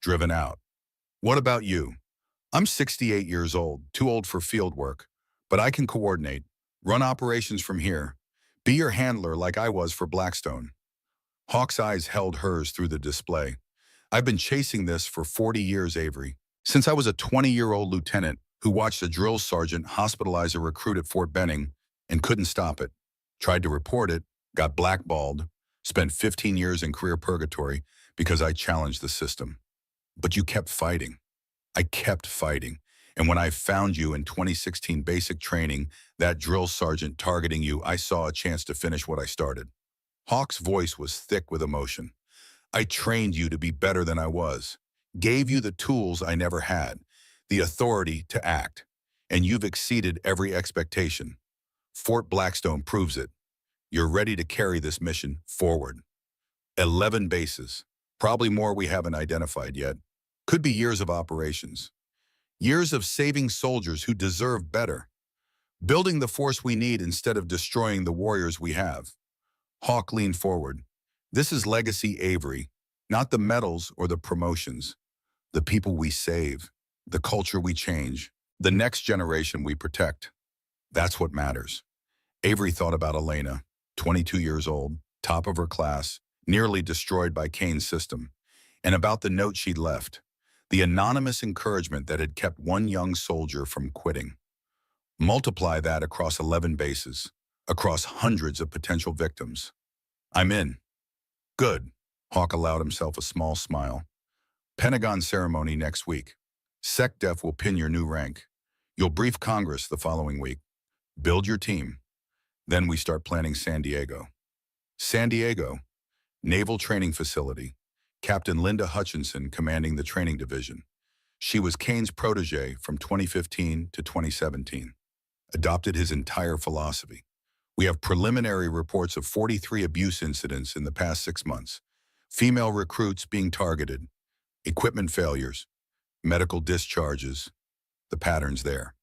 A: driven out. What about you? I'm 68 years old, too old for field work, but I can coordinate, run operations from here, be your handler like I was for Blackstone. Hawk's eyes held hers through the display. I've been chasing this for 40 years, Avery. Since I was a 20-year-old lieutenant who watched a drill sergeant hospitalize a recruit at Fort Benning and couldn't stop it. Tried to report it, got blackballed, spent 15 years in career purgatory, because I challenged the system. But you kept fighting. I kept fighting. And when I found you in 2016 basic training, that drill sergeant targeting you, I saw a chance to finish what I started. Hawk's voice was thick with emotion. I trained you to be better than I was, gave you the tools I never had, the authority to act, and you've exceeded every expectation. Fort Blackstone proves it. You're ready to carry this mission forward. 11 bases, probably more we haven't identified yet. Could be years of operations. Years of saving soldiers who deserve better. Building the force we need instead of destroying the warriors we have. Hawk leaned forward. This is legacy Avery, not the medals or the promotions. The people we save, the culture we change, the next generation we protect. That's what matters. Avery thought about Elena, 22 years old, top of her class, nearly destroyed by Kane's system, and about the note she'd left, the anonymous encouragement that had kept one young soldier from quitting. Multiply that across 11 bases, across hundreds of potential victims. I'm in. Good. Hawk allowed himself a small smile. Pentagon ceremony next week. SecDef will pin your new rank. You'll brief Congress the following week. Build your team. Then we start planning San Diego. San Diego, Naval Training Facility. Captain Linda Hutchinson commanding the training division. She was Kane's protege from 2015 to 2017. Adopted his entire philosophy. We have preliminary reports of 43 abuse incidents in the past 6 months. Female recruits being targeted. Equipment failures. Medical discharges. The pattern's there.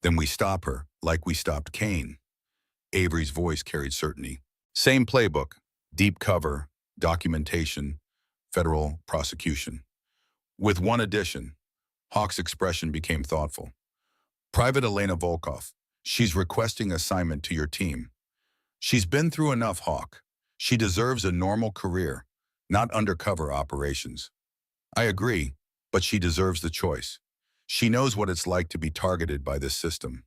A: Then we stop her, like we stopped Kane. Avery's voice carried certainty. Same playbook. Deep cover, documentation, federal prosecution. With one addition, Hawk's expression became thoughtful. Private Elena Volkov, she's requesting assignment to your team. She's been through enough, Hawk. She deserves a normal career, not undercover operations. I agree, but she deserves the choice. She knows what it's like to be targeted by this system,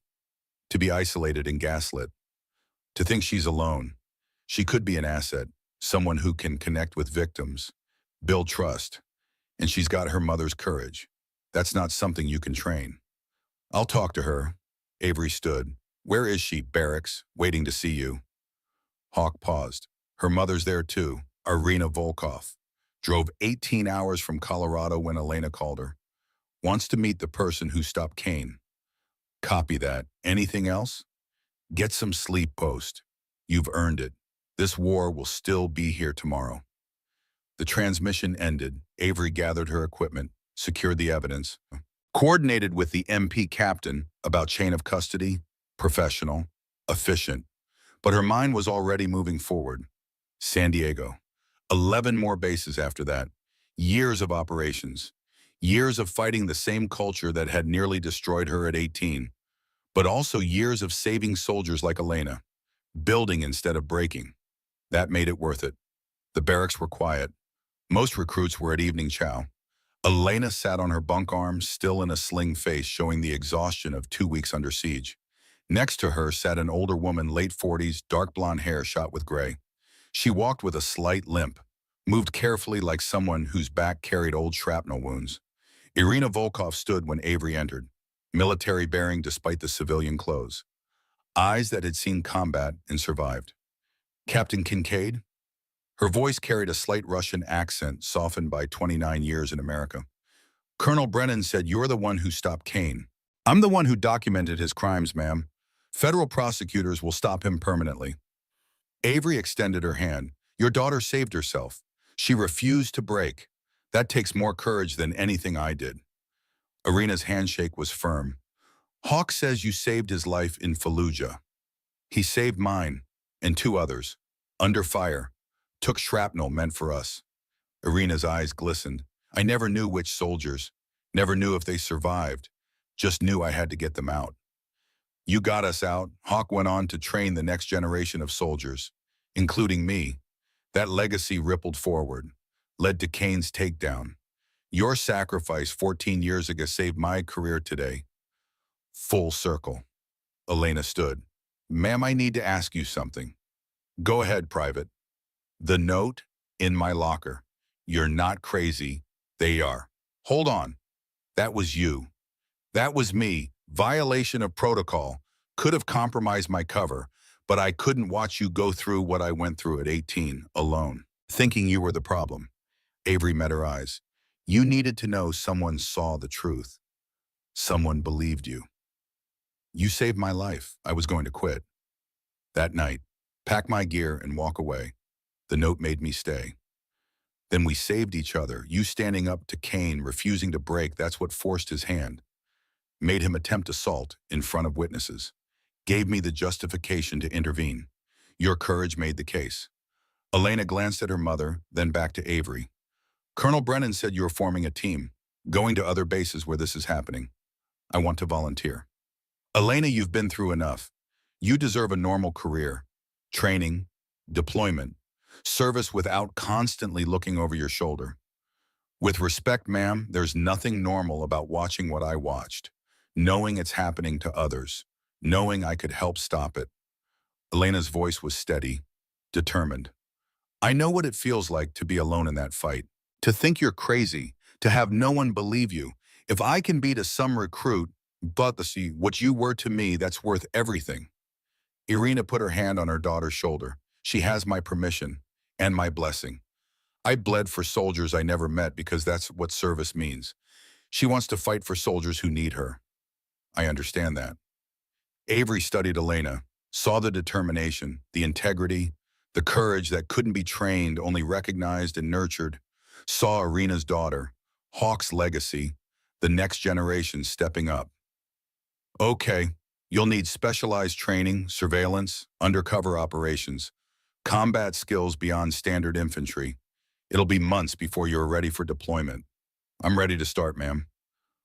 A: to be isolated and gaslit, to think she's alone. She could be an asset, someone who can connect with victims, build trust, and she's got her mother's courage. That's not something you can train. I'll talk to her. Avery stood. Where is she, Barracks, waiting to see you? Hawk paused. Her mother's there too, Irina Volkov. Drove 18 hours from Colorado when Elena called her. Wants to meet the person who stopped Kane. Copy that. Anything else? Get some sleep, Post. You've earned it. This war will still be here tomorrow. The transmission ended. Avery gathered her equipment, secured the evidence, coordinated with the MP captain about chain of custody, professional, efficient. But her mind was already moving forward. San Diego. 11 more bases after that. Years of operations. Years of fighting the same culture that had nearly destroyed her at 18. But also years of saving soldiers like Elena. Building instead of breaking. That made it worth it. The barracks were quiet. Most recruits were at evening chow. Elena sat on her bunk arm, still in a sling face, showing the exhaustion of 2 weeks under siege. Next to her sat an older woman, late 40s, dark blonde hair shot with gray. She walked with a slight limp, moved carefully like someone whose back carried old shrapnel wounds. Irina Volkov stood when Avery entered, military bearing despite the civilian clothes. Eyes that had seen combat and survived. Captain Kincaid? Her voice carried a slight Russian accent softened by 29 years in America. Colonel Brennan said, "You're the one who stopped Kane." "I'm the one who documented his crimes, ma'am. Federal prosecutors will stop him permanently." Avery extended her hand. "Your daughter saved herself. She refused to break. That takes more courage than anything I did." Irina's handshake was firm. "Hawk says you saved his life in Fallujah. He saved mine, and 2 others, under fire. Took shrapnel meant for us." Irina's eyes glistened. "I never knew which soldiers, never knew if they survived, just knew I had to get them out." "You got us out." Hawk went on to train the next generation of soldiers, including me. That legacy rippled forward, led to Kane's takedown. Your sacrifice 14 years ago saved my career today. Full circle. Elena stood. "Ma'am, I need to ask you something." "Go ahead, Private." "The note in my locker. You're not crazy. They are. Hold on. That was you. That was me. Violation of protocol. Could have compromised my cover, but I couldn't watch you go through what I went through at 18, alone, thinking you were the problem. Avery met her eyes. You needed to know someone saw the truth. Someone believed you. You saved my life. I was going to quit. That night, pack my gear and walk away. The note made me stay. Then we saved each other. You standing up to Kane, refusing to break, that's what forced his hand. Made him attempt assault in front of witnesses. Gave me the justification to intervene. Your courage made the case. Elena glanced at her mother, then back to Avery. Colonel Brennan said you were forming a team, going to other bases where this is happening. I want to volunteer. Elena, you've been through enough. You deserve a normal career. Training, deployment, service without constantly looking over your shoulder. With respect, ma'am, there's nothing normal about watching what I watched, knowing it's happening to others, knowing I could help stop it. Elena's voice was steady, determined. I know what it feels like to be alone in that fight, to think you're crazy, to have no one believe you. If I can be to some recruit, but see what you were to me, that's worth everything. Irina put her hand on her daughter's shoulder. She has my permission and my blessing. I bled for soldiers I never met because that's what service means. She wants to fight for soldiers who need her. I understand that. Avery studied Elena, saw the determination, the integrity, the courage that couldn't be trained, only recognized and nurtured. Saw Irina's daughter, Hawk's legacy, the next generation stepping up. Okay, you'll need specialized training, surveillance, undercover operations, combat skills beyond standard infantry. It'll be months before you're ready for deployment. I'm ready to start, ma'am.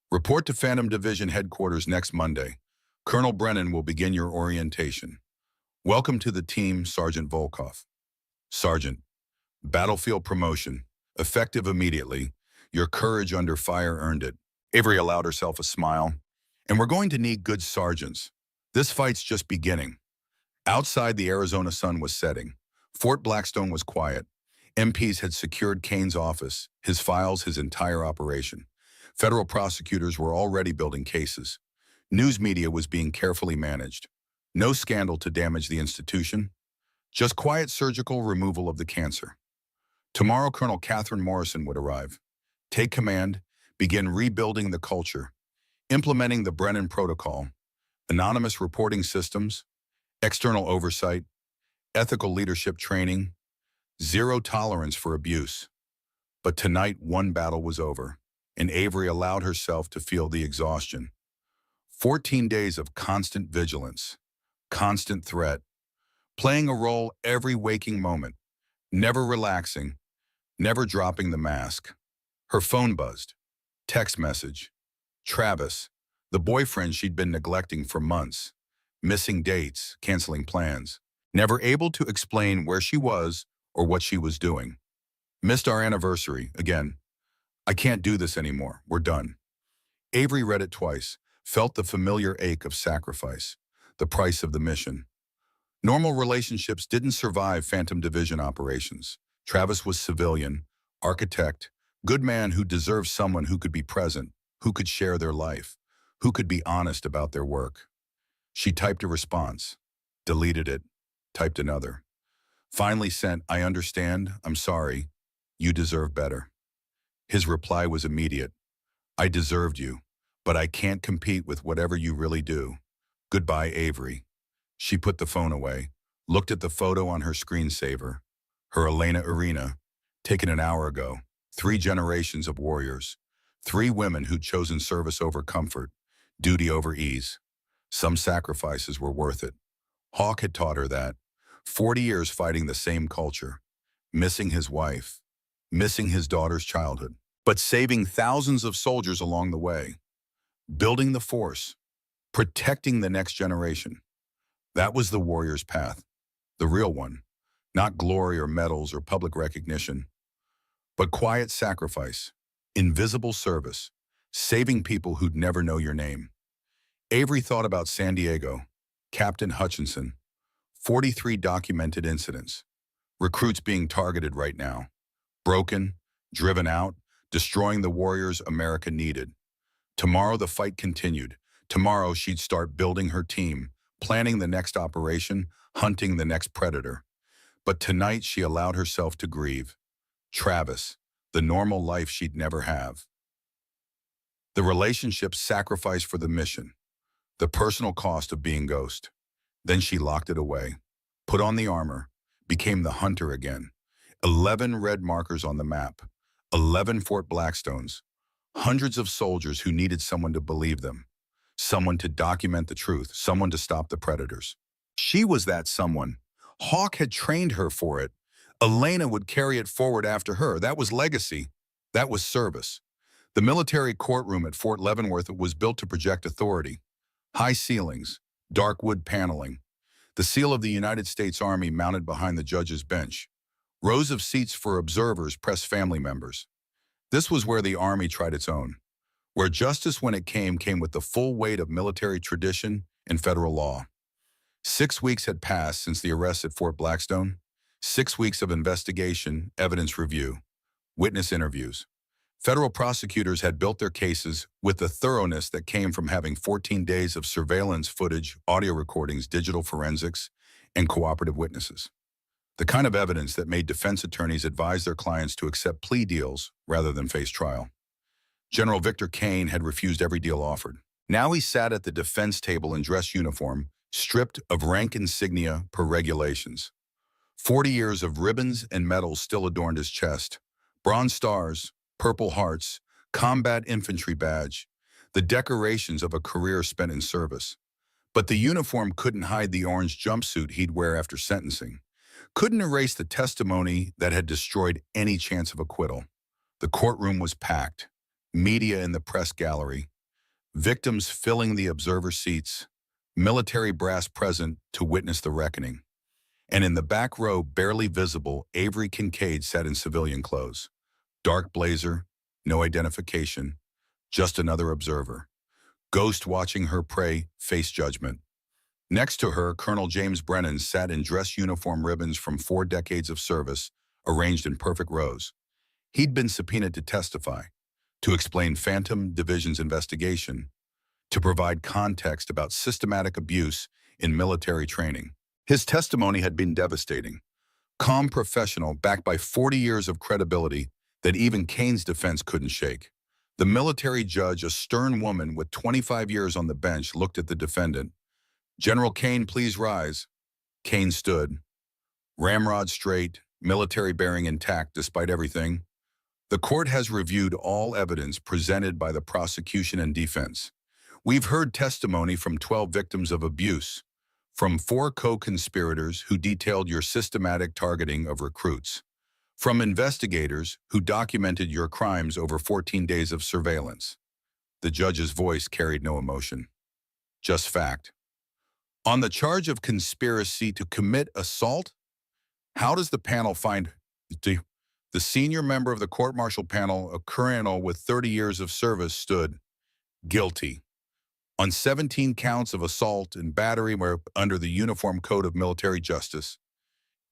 A: Report to Phantom Division headquarters next Monday. Colonel Brennan will begin your orientation. Welcome to the team, Sergeant Volkov. Sergeant, battlefield promotion, effective immediately. Your courage under fire earned it. Avery allowed herself a smile. And we're going to need good sergeants. This fight's just beginning. Outside, the Arizona sun was setting. Fort Blackstone was quiet. MPs had secured Kane's office, his files, his entire operation. Federal prosecutors were already building cases. News media was being carefully managed. No scandal to damage the institution. Just quiet surgical removal of the cancer. Tomorrow, Colonel Catherine Morrison would arrive. Take command, begin rebuilding the culture, implementing the Brennan Protocol, anonymous reporting systems, external oversight, ethical leadership training, zero tolerance for abuse. But tonight, one battle was over, and Avery allowed herself to feel the exhaustion. 14 days of constant vigilance, constant threat, playing a role every waking moment, never relaxing, never dropping the mask. Her phone buzzed. Text message. Travis, the boyfriend she'd been neglecting for months, missing dates, canceling plans, never able to explain where she was or what she was doing. Missed our anniversary, again. I can't do this anymore, we're done. Avery read it twice, felt the familiar ache of sacrifice, the price of the mission. Normal relationships didn't survive Phantom Division operations. Travis was civilian, architect, good man who deserved someone who could be present, who could share their life, who could be honest about their work. She typed a response, deleted it, typed another. Finally sent, I understand, I'm sorry, you deserve better. His reply was immediate. I deserved you, but I can't compete with whatever you really do. Goodbye, Avery. She put the phone away, looked at the photo on her screensaver. Her Elena Irina, taken an hour ago. 3 generations of warriors. 3 women who'd chosen service over comfort, duty over ease. Some sacrifices were worth it. Hawk had taught her that. 40 years fighting the same culture. Missing his wife. Missing his daughter's childhood. But saving thousands of soldiers along the way. Building the force. Protecting the next generation. That was the warrior's path. The real one. Not glory or medals or public recognition. But quiet sacrifice, invisible service, saving people who'd never know your name. Avery thought about San Diego, Captain Hutchinson, 43 documented incidents, recruits being targeted right now, broken, driven out, destroying the warriors America needed. Tomorrow the fight continued. Tomorrow she'd start building her team, planning the next operation, hunting the next predator. But tonight she allowed herself to grieve. Travis, the normal life she'd never have. The relationship sacrificed for the mission, the personal cost of being Ghost. Then she locked it away, put on the armor, became the hunter again. 11 red markers on the map, 11 Fort Blackstones, hundreds of soldiers who needed someone to believe them, someone to document the truth, someone to stop the predators. She was that someone. Hawk had trained her for it. Elena would carry it forward after her. That was legacy. That was service. The military courtroom at Fort Leavenworth was built to project authority. High ceilings, dark wood paneling, the seal of the United States Army mounted behind the judge's bench. Rows of seats for observers press family members. This was where the Army tried its own, where justice when it came with the full weight of military tradition and federal law. 6 weeks had passed since the arrest at Fort Blackstone. 6 weeks of investigation, evidence review, witness interviews. Federal prosecutors had built their cases with the thoroughness that came from having 14 days of surveillance footage, audio recordings, digital forensics, and cooperative witnesses. The kind of evidence that made defense attorneys advise their clients to accept plea deals rather than face trial. General Victor Kane had refused every deal offered. Now he sat at the defense table in dress uniform, stripped of rank insignia per regulations. 40 years of ribbons and medals still adorned his chest. Bronze stars, Purple Hearts, Combat Infantry Badge, the decorations of a career spent in service. But the uniform couldn't hide the orange jumpsuit he'd wear after sentencing. Couldn't erase the testimony that had destroyed any chance of acquittal. The courtroom was packed, media in the press gallery, victims filling the observer seats, military brass present to witness the reckoning. And in the back row, barely visible, Avery Kincaid sat in civilian clothes. Dark blazer, no identification, just another observer. Ghost watching her prey face judgment. Next to her, Colonel James Brennan sat in dress uniform ribbons from 4 decades of service, arranged in perfect rows. He'd been subpoenaed to testify, to explain Phantom Division's investigation, to provide context about systematic abuse in military training. His testimony had been devastating. Calm professional, backed by 40 years of credibility that even Kane's defense couldn't shake. The military judge, a stern woman with 25 years on the bench, looked at the defendant. "General Kane, please rise." Kane stood, ramrod straight, military bearing intact despite everything. "The court has reviewed all evidence presented by the prosecution and defense. We've heard testimony from 12 victims of abuse, from 4 co-conspirators who detailed your systematic targeting of recruits, from investigators who documented your crimes over 14 days of surveillance." The judge's voice carried no emotion, just fact. "On the charge of conspiracy to commit assault, how does the panel find the senior member of the court-martial panel, a colonel with 30 years of service, stood guilty on 17 counts of assault and battery under the Uniform Code of Military Justice,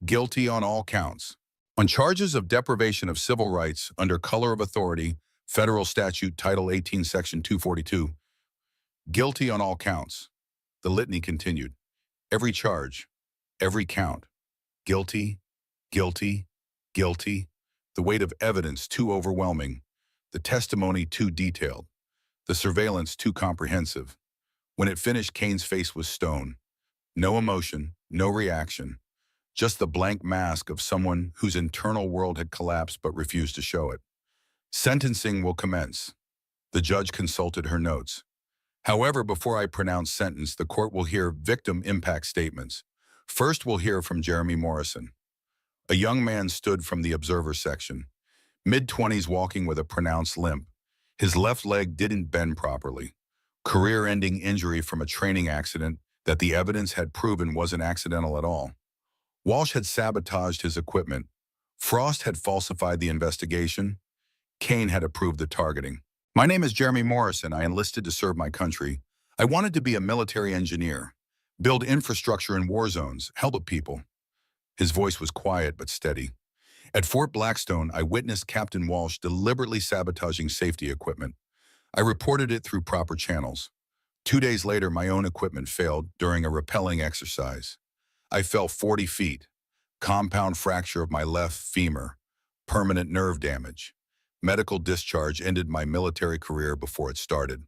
A: guilty on all counts. On charges of deprivation of civil rights under color of authority, Federal Statute Title 18, Section 242, guilty on all counts." The litany continued. Every charge, every count, guilty, guilty, guilty. The weight of evidence too overwhelming, the testimony too detailed, the surveillance too comprehensive. When it finished, Kane's face was stone. No emotion, no reaction, just the blank mask of someone whose internal world had collapsed but refused to show it. "Sentencing will commence." The judge consulted her notes. "However, before I pronounce sentence, the court will hear victim impact statements. First, we'll hear from Jeremy Morrison." A young man stood from the observer section, mid-20s, walking with a pronounced limp. His left leg didn't bend properly. Career-ending injury from a training accident that the evidence had proven wasn't accidental at all. Walsh had sabotaged his equipment. Frost had falsified the investigation. Kane had approved the targeting. "My name is Jeremy Morrison. I enlisted to serve my country. I wanted to be a military engineer, build infrastructure in war zones, help people." His voice was quiet but steady. At Fort Blackstone, I witnessed Captain Walsh deliberately sabotaging safety equipment. I reported it through proper channels. 2 days later, my own equipment failed during a rappelling exercise. I fell 40 feet, compound fracture of my left femur, permanent nerve damage. Medical discharge ended my military career before it started.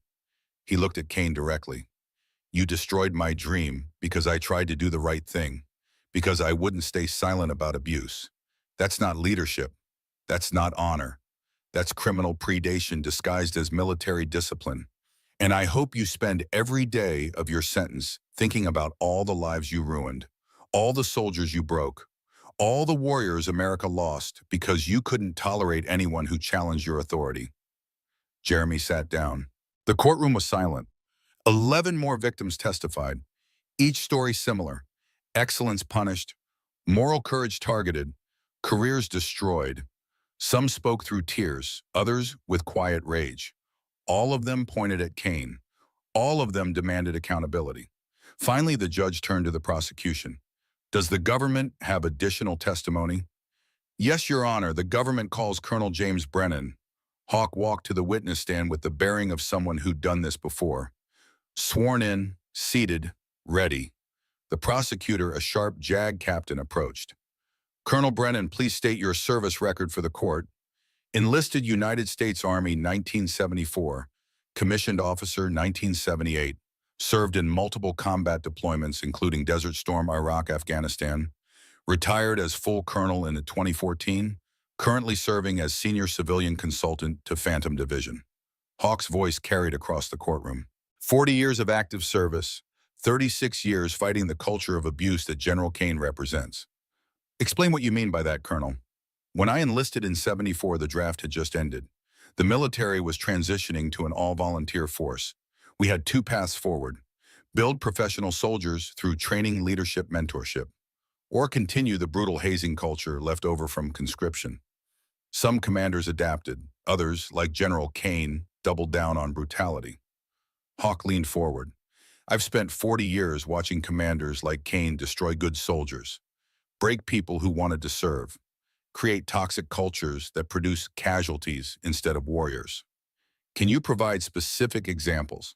A: He looked at Kane directly. You destroyed my dream because I tried to do the right thing, because I wouldn't stay silent about abuse. That's not leadership. That's not honor. That's criminal predation disguised as military discipline. And I hope you spend every day of your sentence thinking about all the lives you ruined, all the soldiers you broke, all the warriors America lost because you couldn't tolerate anyone who challenged your authority. Jeremy sat down. The courtroom was silent. 11 more victims testified, each story similar. Excellence punished, moral courage targeted, careers destroyed. Some spoke through tears, others with quiet rage. All of them pointed at Kane. All of them demanded accountability. Finally, the judge turned to the prosecution. Does the government have additional testimony? Yes, Your Honor, the government calls Colonel James Brennan. Hawk walked to the witness stand with the bearing of someone who'd done this before. Sworn in, seated, ready. The prosecutor, a sharp JAG captain, approached. Colonel Brennan, please state your service record for the court. Enlisted United States Army 1974, commissioned officer 1978, served in multiple combat deployments including Desert Storm, Iraq, Afghanistan, retired as full colonel in 2014, currently serving as senior civilian consultant to Phantom Division. Hawk's voice carried across the courtroom. 40 years of active service, 36 years fighting the culture of abuse that General Kane represents. Explain what you mean by that, Colonel. When I enlisted in '74, the draft had just ended. The military was transitioning to an all-volunteer force. We had two paths forward: build professional soldiers through training, leadership, mentorship, or continue the brutal hazing culture left over from conscription. Some commanders adapted. Others, like General Kane, doubled down on brutality. Hawk leaned forward. I've spent 40 years watching commanders like Kane destroy good soldiers, break people who wanted to serve, create toxic cultures that produce casualties instead of warriors. Can you provide specific examples?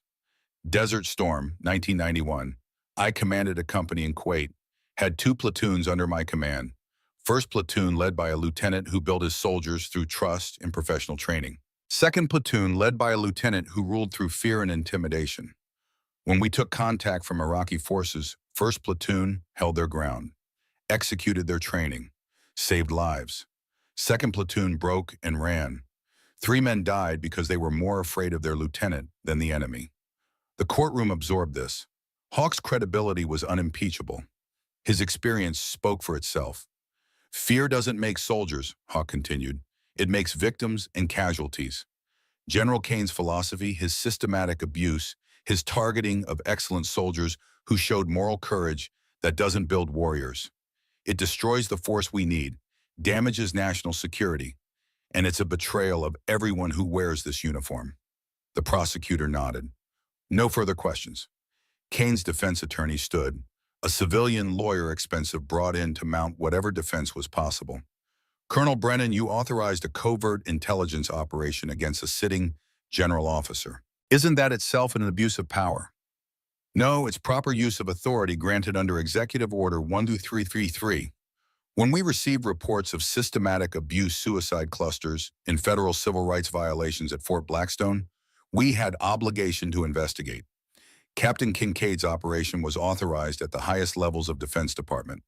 A: Desert Storm, 1991. I commanded a company in Kuwait, had 2 platoons under my command. First platoon led by a lieutenant who built his soldiers through trust and professional training. Second platoon led by a lieutenant who ruled through fear and intimidation. When we took contact from Iraqi forces, first platoon held their ground, executed their training, saved lives. Second platoon broke and ran. 3 men died because they were more afraid of their lieutenant than the enemy. The courtroom absorbed this. Hawk's credibility was unimpeachable. His experience spoke for itself. Fear doesn't make soldiers, Hawk continued. It makes victims and casualties. General Kane's philosophy, his systematic abuse, his targeting of excellent soldiers who showed moral courage, that doesn't build warriors. It destroys the force we need, damages national security, and it's a betrayal of everyone who wears this uniform. The prosecutor nodded. No further questions. Kane's defense attorney stood, a civilian lawyer expensive brought in to mount whatever defense was possible. Colonel Brennan, you authorized a covert intelligence operation against a sitting general officer. Isn't that itself an abuse of power? No, it's proper use of authority granted under Executive Order 12333. When we received reports of systematic abuse-suicide clusters and federal civil rights violations at Fort Blackstone, we had obligation to investigate. Captain Kincaid's operation was authorized at the highest levels of Defense Department.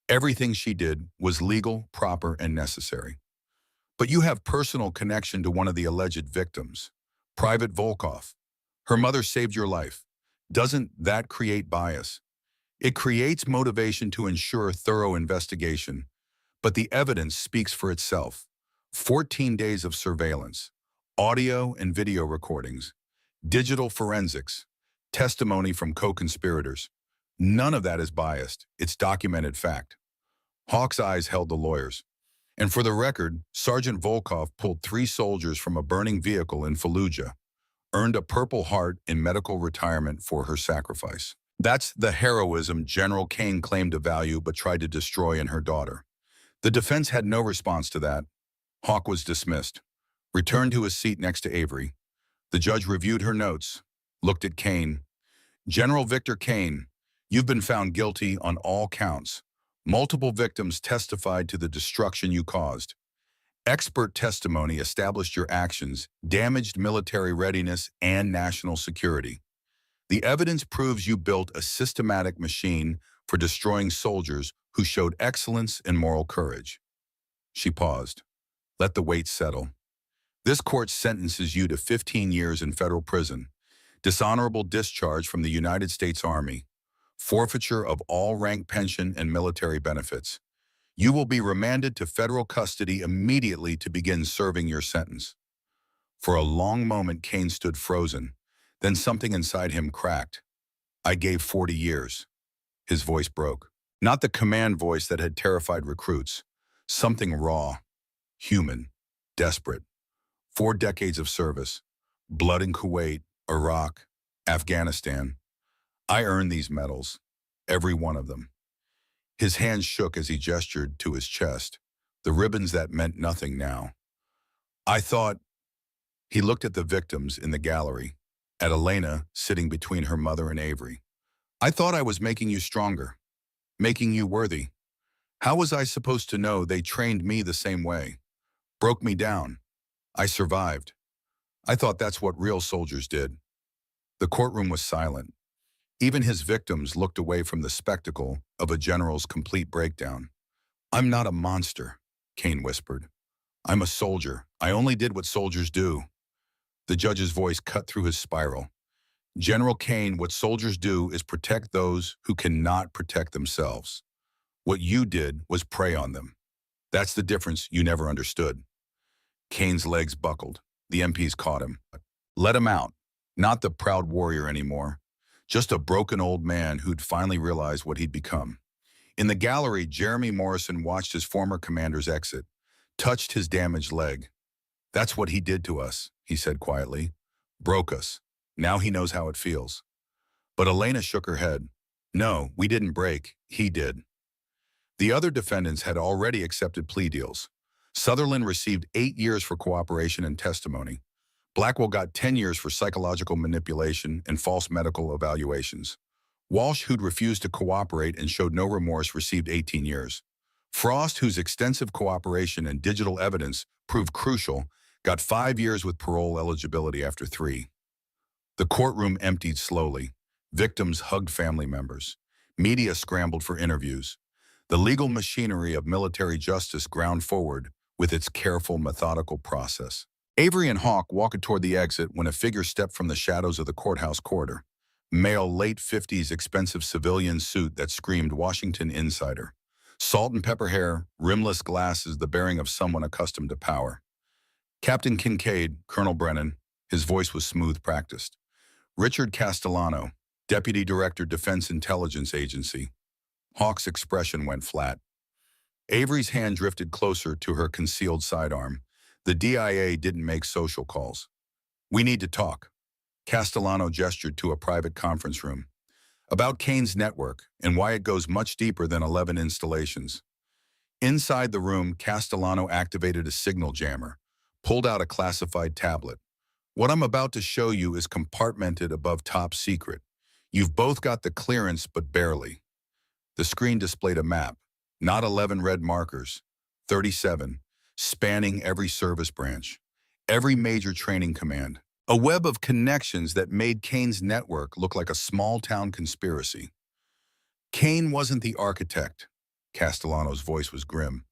A: Everything she did was legal, proper, and necessary. But you have personal connection to one of the alleged victims, Private Volkov. Her mother saved your life. Doesn't that create bias? It creates motivation to ensure thorough investigation, but the evidence speaks for itself. 14 days of surveillance, audio and video recordings, digital forensics, testimony from co-conspirators. None of that is biased. It's documented fact. Hawk's eyes held the lawyers. And for the record, Sergeant Volkov pulled 3 soldiers from a burning vehicle in Fallujah, earned a Purple Heart in medical retirement for her sacrifice. That's the heroism General Kane claimed to value but tried to destroy in her daughter. The defense had no response to that. Hawk was dismissed, returned to his seat next to Avery. The judge reviewed her notes, looked at Kane. General Victor Kane, you've been found guilty on all counts. Multiple victims testified to the destruction you caused. Expert testimony established your actions damaged military readiness and national security. The evidence proves you built a systematic machine for destroying soldiers who showed excellence and moral courage. She paused. Let the weight settle. This court sentences you to 15 years in federal prison, dishonorable discharge from the United States Army, forfeiture of all rank pension and military benefits. You will be remanded to federal custody immediately to begin serving your sentence. For a long moment, Kane stood frozen. Then something inside him cracked. I gave 40 years. His voice broke. Not the command voice that had terrified recruits. Something raw, human, desperate. 4 decades of service. Blood in Kuwait, Iraq, Afghanistan. I earned these medals. Every one of them. His hands shook as he gestured to his chest, the ribbons that meant nothing now. I thought. He looked at the victims in the gallery, at Elena sitting between her mother and Avery. I thought I was making you stronger, making you worthy. How was I supposed to know they trained me the same way? Broke me down. I survived. I thought that's what real soldiers did. The courtroom was silent. Even his victims looked away from the spectacle of a general's complete breakdown. I'm not a monster, Kane whispered. I'm a soldier. I only did what soldiers do. The judge's voice cut through his spiral. General Kane, what soldiers do is protect those who cannot protect themselves. What you did was prey on them. That's the difference you never understood. Kane's legs buckled. The MPs caught him. Let him out. Not the proud warrior anymore. Just a broken old man who'd finally realized what he'd become. In the gallery, Jeremy Morrison watched his former commander's exit, touched his damaged leg. That's what he did to us, he said quietly. Broke us. Now he knows how it feels. But Elena shook her head. No, we didn't break. He did. The other defendants had already accepted plea deals. Sutherland received 8 years for cooperation and testimony. Blackwell got 10 years for psychological manipulation and false medical evaluations. Walsh, who'd refused to cooperate and showed no remorse, received 18 years. Frost, whose extensive cooperation and digital evidence proved crucial, got 5 years with parole eligibility after 3. The courtroom emptied slowly. Victims hugged family members. Media scrambled for interviews. The legal machinery of military justice ground forward with its careful, methodical process. Avery and Hawk walked toward the exit when a figure stepped from the shadows of the courthouse corridor. Male, late 50s, expensive civilian suit that screamed Washington insider. Salt and pepper hair, rimless glasses, the bearing of someone accustomed to power. Captain Kincaid, Colonel Brennan, his voice was smooth, practiced. Richard Castellano, Deputy Director, Defense Intelligence Agency. Hawk's expression went flat. Avery's hand drifted closer to her concealed sidearm. The DIA didn't make social calls. We need to talk. Castellano gestured to a private conference room. About Kane's network and why it goes much deeper than 11 installations. Inside the room, Castellano activated a signal jammer, pulled out a classified tablet. What I'm about to show you is compartmented above top secret. You've both got the clearance, but barely. The screen displayed a map, not 11 red markers, 37, spanning every service branch, every major training command. A web of connections that made Kane's network look like a small-town conspiracy. Kane wasn't the architect. Castellano's voice was grim.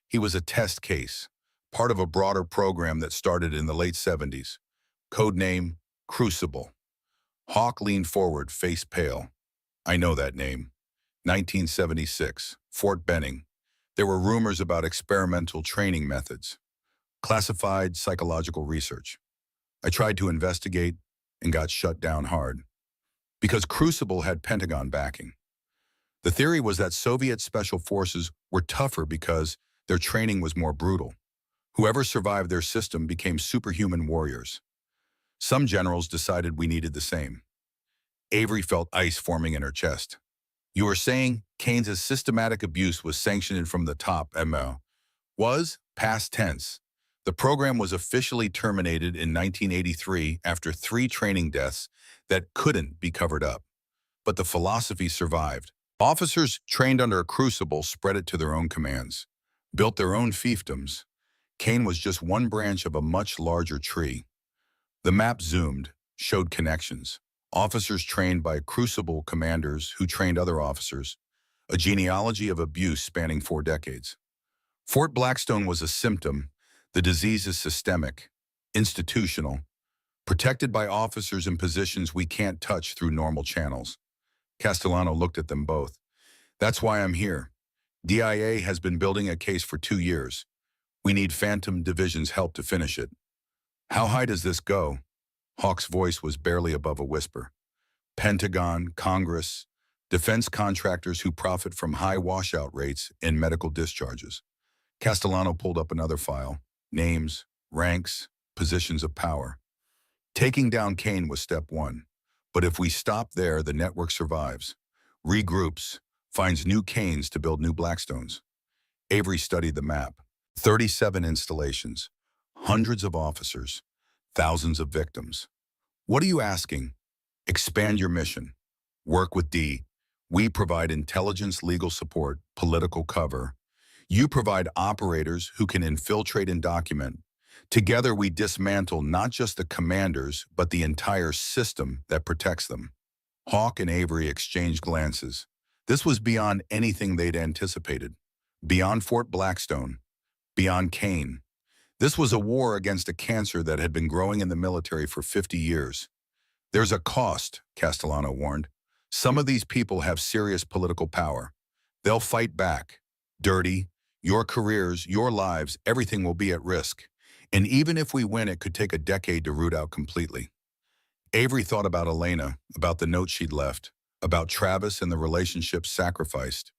A: He was a test case, part of a broader program that started in the late 70s. Codename Crucible. Hawk leaned forward, face pale. I know that name. 1976, Fort Benning. There were rumors about experimental training methods, classified psychological research. I tried to investigate and got shut down hard because Crucible had Pentagon backing. The theory was that Soviet special forces were tougher because their training was more brutal. Whoever survived their system became superhuman warriors. Some generals decided we needed the same. Avery felt ice forming in her chest. You were saying Kane's systematic abuse was sanctioned from the top, MO. Was past tense. The program was officially terminated in 1983 after 3 training deaths that couldn't be covered up. But the philosophy survived. Officers trained under a crucible spread it to their own commands, built their own fiefdoms. Kane was just one branch of a much larger tree. The map zoomed, showed connections. Officers trained by crucible commanders who trained other officers, a genealogy of abuse spanning 4 decades. Fort Blackstone was a symptom. The disease is systemic, institutional, protected by officers in positions we can't touch through normal channels. Castellano looked at them both. That's why I'm here. DIA has been building a case for 2 years. We need Phantom Division's help to finish it. How high does this go? Hawk's voice was barely above a whisper. Pentagon, Congress, defense contractors who profit from high washout rates in medical discharges. Castellano pulled up another file. Names, ranks, positions of power. Taking down Kane was step 1. But if we stop there, the network survives, regroups, finds new Kanes to build new Blackstones. Avery studied the map. 37 installations, hundreds of officers, thousands of victims. What are you asking? Expand your mission. Work with D. We provide intelligence, legal support, political cover. You provide operators who can infiltrate and document. Together we dismantle not just the commanders, but the entire system that protects them. Hawk and Avery exchanged glances. This was beyond anything they'd anticipated. Beyond Fort Blackstone. Beyond Kane. This was a war against a cancer that had been growing in the military for 50 years. There's a cost, Castellano warned. Some of these people have serious political power. They'll fight back. Dirty. Your careers, your lives, everything will be at risk. And even if we win, it could take a decade to root out completely. Avery thought about Elena, about the note she'd left, about Travis and the relationships sacrificed,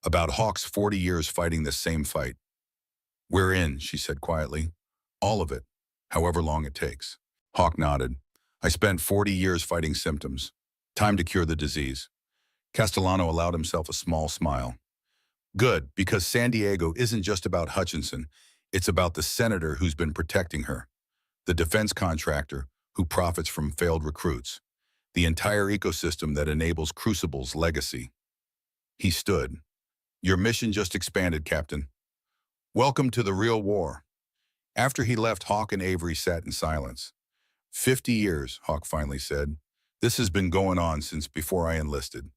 A: about Hawk's 40 years fighting the same fight. We're in, she said quietly. All of it, however long it takes. Hawk nodded. I spent 40 years fighting symptoms. Time to cure the disease. Castellano allowed himself a small smile. Good, because San Diego isn't just about Hutchinson. It's about the senator who's been protecting her, the defense contractor who profits from failed recruits, the entire ecosystem that enables Crucible's legacy. He stood. Your mission just expanded, Captain. Welcome to the real war. After he left, Hawk and Avery sat in silence. 50 years, Hawk finally said. This has been going on since before I enlisted.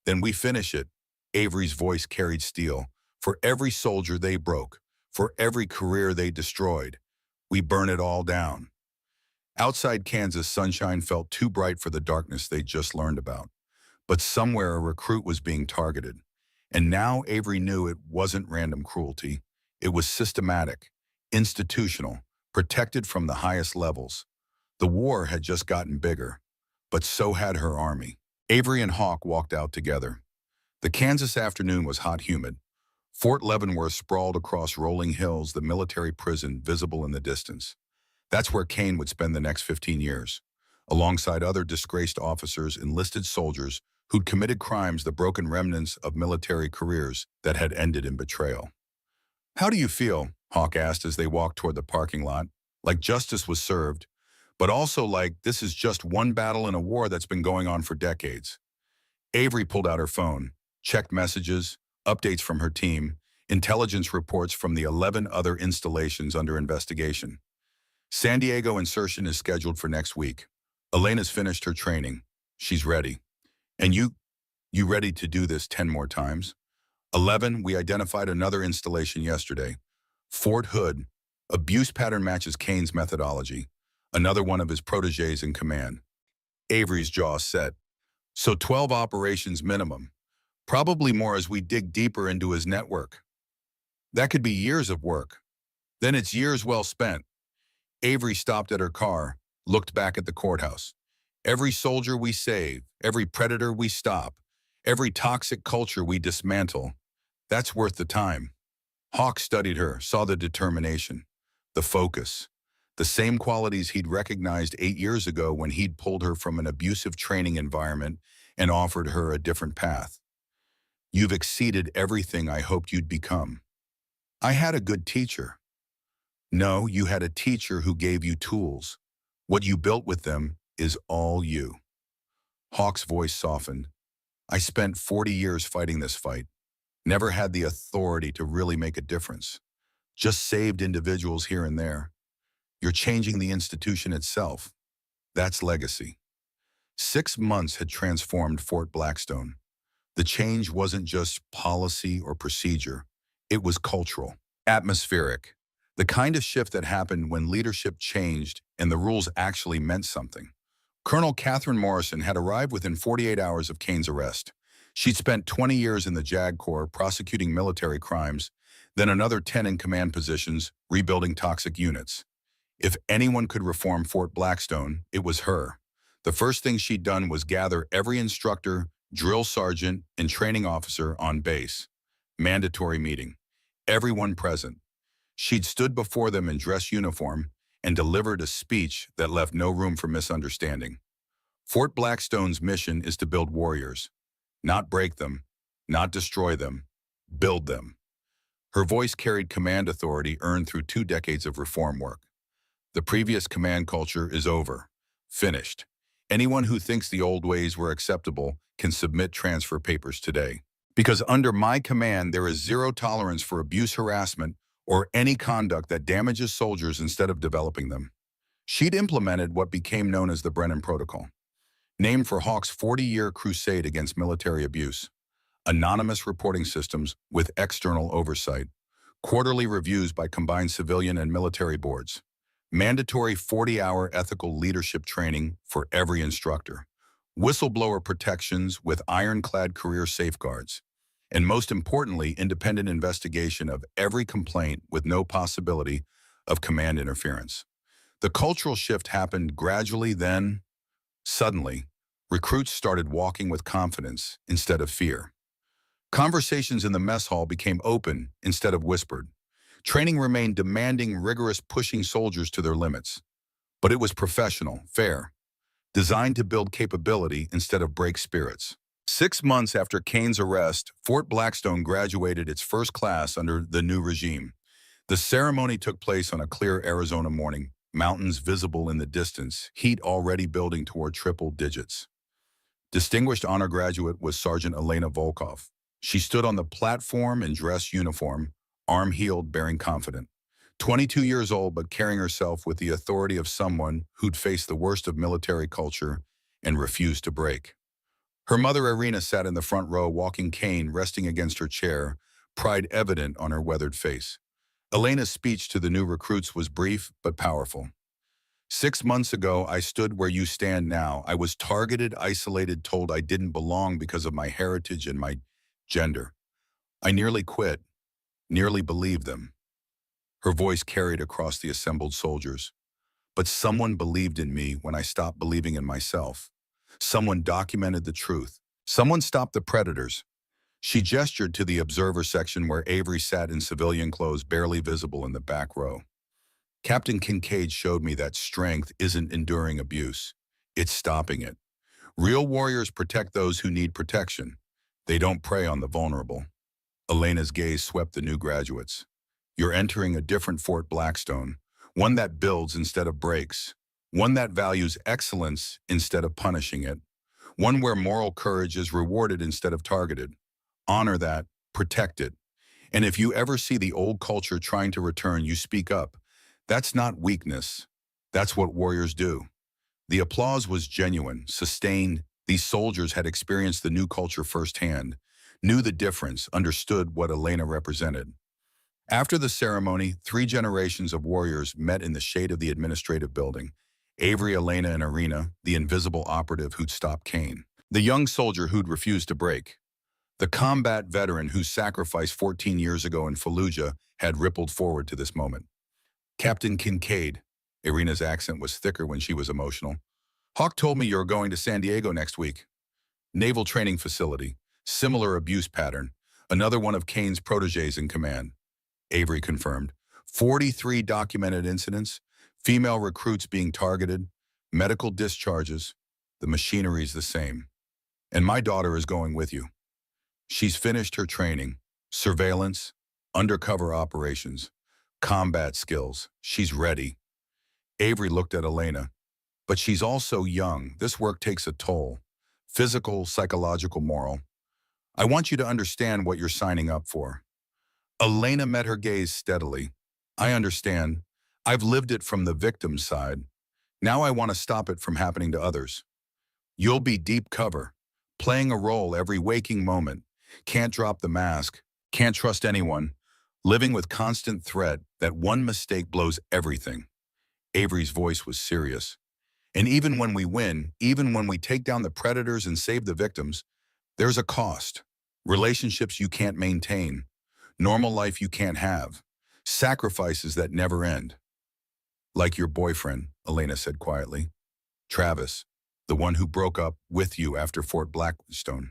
A: Then we finish it. Avery's voice carried steel. For every soldier they broke, for every career they destroyed, we burn it all down. Outside Kansas, sunshine felt too bright for the darkness they'd just learned about. But somewhere a recruit was being targeted. And now Avery knew it wasn't random cruelty. It was systematic, institutional, protected from the highest levels. The war had just gotten bigger, but so had her army. Avery and Hawk walked out together. The Kansas afternoon was hot, humid. Fort Leavenworth sprawled across rolling hills, the military prison visible in the distance. That's where Kane would spend the next 15 years, alongside other disgraced officers, enlisted soldiers who'd committed crimes, the broken remnants of military careers that had ended in betrayal. How do you feel? Hawk asked as they walked toward the parking lot. Like justice was served, but also like this is just one battle in a war that's been going on for decades. Avery pulled out her phone, checked messages, updates from her team, intelligence reports from the 11 other installations under investigation. San Diego insertion is scheduled for next week. Elena's finished her training. She's ready. And you ready to do this 10 more times? 11, we identified another installation yesterday. Fort Hood. Abuse pattern matches Kane's methodology. Another one of his protégés in command. Avery's jaw set. So 12 operations minimum. Probably more as we dig deeper into his network. That could be years of work. Then it's years well spent. Avery stopped at her car, looked back at the courthouse. Every soldier we save, every predator we stop, every toxic culture we dismantle, that's worth the time. Hawk studied her, saw the determination, the focus, the same qualities he'd recognized 8 years ago when he'd pulled her from an abusive training environment and offered her a different path. You've exceeded everything I hoped you'd become. I had a good teacher. No, you had a teacher who gave you tools. What you built with them is all you. Hawk's voice softened. I spent 40 years fighting this fight. Never had the authority to really make a difference. Just saved individuals here and there. You're changing the institution itself. That's legacy. 6 months had transformed Fort Blackstone. The change wasn't just policy or procedure. It was cultural, atmospheric. The kind of shift that happened when leadership changed and the rules actually meant something. Colonel Catherine Morrison had arrived within 48 hours of Kane's arrest. She'd spent 20 years in the JAG Corps prosecuting military crimes, then another 10 in command positions, rebuilding toxic units. If anyone could reform Fort Blackstone, it was her. The first thing she'd done was gather every instructor, drill sergeant, and training officer on base. Mandatory meeting. Everyone present. She'd stood before them in dress uniform and delivered a speech that left no room for misunderstanding. Fort Blackstone's mission is to build warriors. Not break them, not destroy them, build them. Her voice carried command authority earned through 2 decades of reform work. The previous command culture is over. Finished. Anyone who thinks the old ways were acceptable can submit transfer papers today. Because under my command, there is zero tolerance for abuse, harassment, or any conduct that damages soldiers instead of developing them. She'd implemented what became known as the Brennan Protocol, named for Hawk's 40-year crusade against military abuse. Anonymous reporting systems with external oversight, quarterly reviews by combined civilian and military boards, mandatory 40-hour ethical leadership training for every instructor, whistleblower protections with ironclad career safeguards, and most importantly, independent investigation of every complaint with no possibility of command interference. The cultural shift happened gradually, then, suddenly, recruits started walking with confidence instead of fear. Conversations in the mess hall became open instead of whispered. Training remained demanding, rigorous, pushing soldiers to their limits. But it was professional, fair, designed to build capability instead of break spirits. 6 months after Kane's arrest, Fort Blackstone graduated its first class under the new regime. The ceremony took place on a clear Arizona morning, mountains visible in the distance, heat already building toward triple digits. Distinguished honor graduate was Sergeant Elena Volkov. She stood on the platform in dress uniform, arm heeled, bearing confident. 22 years old, but carrying herself with the authority of someone who'd faced the worst of military culture and refused to break. Her mother, Irina, sat in the front row, walking cane resting against her chair, pride evident on her weathered face. Elena's speech to the new recruits was brief but powerful. 6 months ago, I stood where you stand now. I was targeted, isolated, told I didn't belong because of my heritage and my gender. I nearly quit, nearly believed them. Her voice carried across the assembled soldiers. But someone believed in me when I stopped believing in myself. Someone documented the truth. Someone stopped the predators. She gestured to the observer section where Avery sat in civilian clothes, barely visible in the back row. Captain Kincaid showed me that strength isn't enduring abuse. It's stopping it. Real warriors protect those who need protection. They don't prey on the vulnerable. Elena's gaze swept the new graduates. You're entering a different Fort Blackstone, one that builds instead of breaks, one that values excellence instead of punishing it, one where moral courage is rewarded instead of targeted. Honor that, protect it. And if you ever see the old culture trying to return, you speak up. That's not weakness. That's what warriors do. The applause was genuine, sustained. These soldiers had experienced the new culture firsthand, knew the difference, understood what Elena represented. After the ceremony, 3 generations of warriors met in the shade of the administrative building. Avery, Elena, and Irina, the invisible operative who'd stopped Kane. The young soldier who'd refused to break. The combat veteran whose sacrifice 14 years ago in Fallujah had rippled forward to this moment. Captain Kincaid. Irina's accent was thicker when she was emotional. Hawk told me you're going to San Diego next week. Naval training facility. Similar abuse pattern. Another one of Kane's proteges in command. Avery confirmed. 43 documented incidents. Female recruits being targeted. Medical discharges. The machinery's the same. And my daughter is going with you. She's finished her training. Surveillance. Undercover operations, combat skills. She's ready. Avery looked at Elena. But she's also young. This work takes a toll. Physical, psychological, moral. I want you to understand what you're signing up for. Elena met her gaze steadily. I understand. I've lived it from the victim's side. Now I want to stop it from happening to others. You'll be deep cover, playing a role every waking moment. Can't drop the mask, can't trust anyone, living with constant threat that one mistake blows everything. Avery's voice was serious. And even when we win, even when we take down the predators and save the victims, there's a cost. Relationships you can't maintain, normal life you can't have, sacrifices that never end. Like your boyfriend, Elena said quietly. Travis, the one who broke up with you after Fort Blackstone.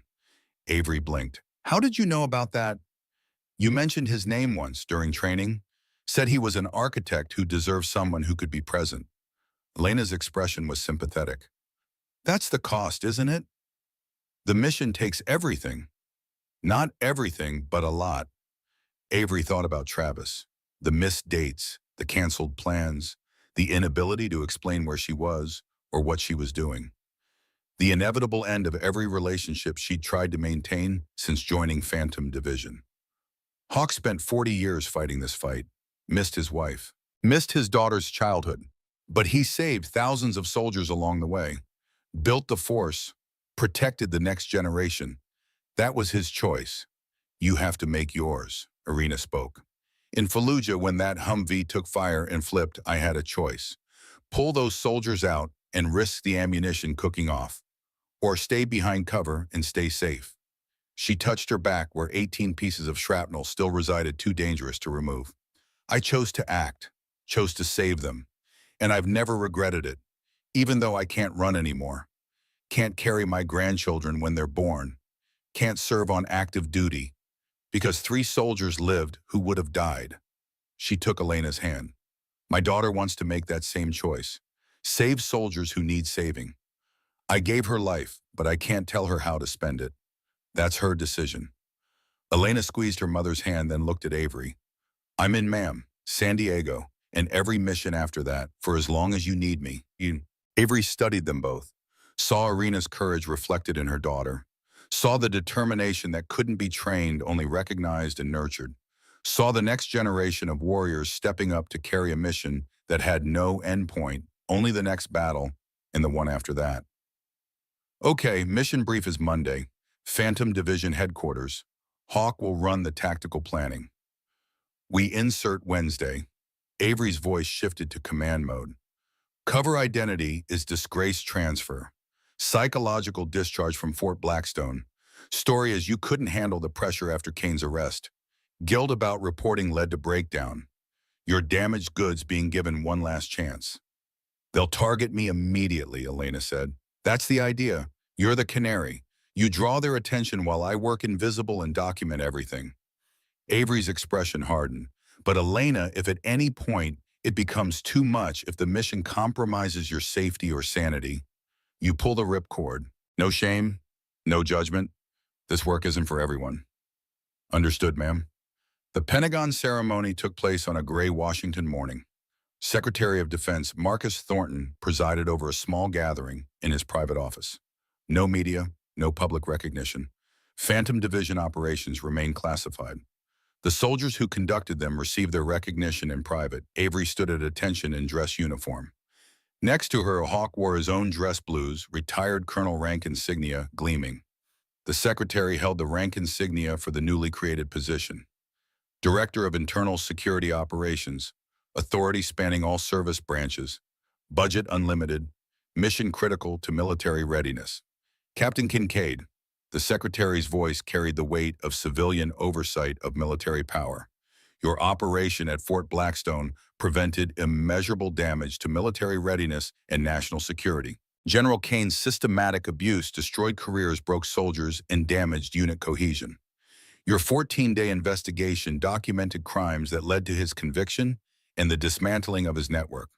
A: Avery blinked. How did you know about that? You mentioned his name once during training. Said he was an architect who deserved someone who could be present. Elena's expression was sympathetic. That's the cost, isn't it? The mission takes everything. Not everything, but a lot. Avery thought about Travis. The missed dates, the canceled plans, the inability to explain where she was or what she was doing. The inevitable end of every relationship she'd tried to maintain since joining Phantom Division. Hawk spent 40 years fighting this fight, missed his wife, missed his daughter's childhood, but he saved thousands of soldiers along the way, built the force, protected the next generation. That was his choice. You have to make yours, Arena spoke. In Fallujah, when that Humvee took fire and flipped, I had a choice. Pull those soldiers out and risk the ammunition cooking off, or stay behind cover and stay safe. She touched her back where 18 pieces of shrapnel still resided too dangerous to remove. I chose to act, chose to save them, and I've never regretted it, even though I can't run anymore, can't carry my grandchildren when they're born, can't serve on active duty, because 3 soldiers lived who would have died. She took Elena's hand. My daughter wants to make that same choice. Save soldiers who need saving. I gave her life, but I can't tell her how to spend it. That's her decision. Elena squeezed her mother's hand, then looked at Avery. I'm in, ma'am, San Diego, and every mission after that, for as long as you need me. Avery studied them both, saw Arena's courage reflected in her daughter, saw the determination that couldn't be trained, only recognized and nurtured, saw the next generation of warriors stepping up to carry a mission that had no endpoint, only the next battle and the one after that. Okay, mission brief is Monday. Phantom Division Headquarters. Hawk will run the tactical planning. We insert Wednesday. Avery's voice shifted to command mode. Cover identity is disgrace transfer. Psychological discharge from Fort Blackstone. Story is you couldn't handle the pressure after Kane's arrest. Guilt about reporting led to breakdown. Your damaged goods being given one last chance. They'll target me immediately, Elena said. That's the idea. You're the canary. You draw their attention while I work invisible and document everything. Avery's expression hardened. But Elena, if at any point it becomes too much, if the mission compromises your safety or sanity, you pull the ripcord. No shame, no judgment. This work isn't for everyone. Understood, ma'am. The Pentagon ceremony took place on a gray Washington morning. Secretary of Defense Marcus Thornton presided over a small gathering in his private office. No media, no public recognition. Phantom Division operations remain classified. The soldiers who conducted them received their recognition in private. Avery stood at attention in dress uniform. Next to her, Hawk wore his own dress blues, retired colonel rank insignia gleaming. The secretary held the rank insignia for the newly created position. Director of Internal Security Operations, authority spanning all service branches, budget unlimited, mission critical to military readiness. Captain Kincaid, the secretary's voice carried the weight of civilian oversight of military power. Your operation at Fort Blackstone prevented immeasurable damage to military readiness and national security. General Kane's systematic abuse destroyed careers, broke soldiers, and damaged unit cohesion. Your 14-day investigation documented crimes that led to his conviction and the dismantling of his network.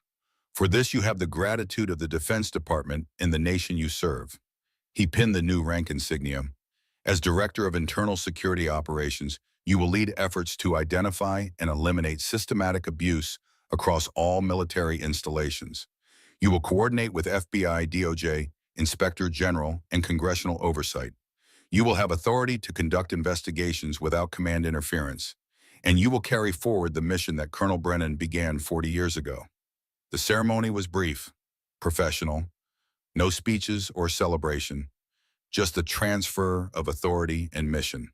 A: For this, you have the gratitude of the Defense Department and the nation you serve. He pinned the new rank insignia. As Director of Internal Security Operations, You will lead efforts to identify and eliminate systematic abuse across all military installations. You will coordinate with FBI, DOJ, Inspector General, and congressional oversight. You will have authority to conduct investigations without command interference, and you will carry forward the mission that Colonel Brennan began 40 years ago. The ceremony was brief, professional, no speeches or celebration, just the transfer of authority and mission.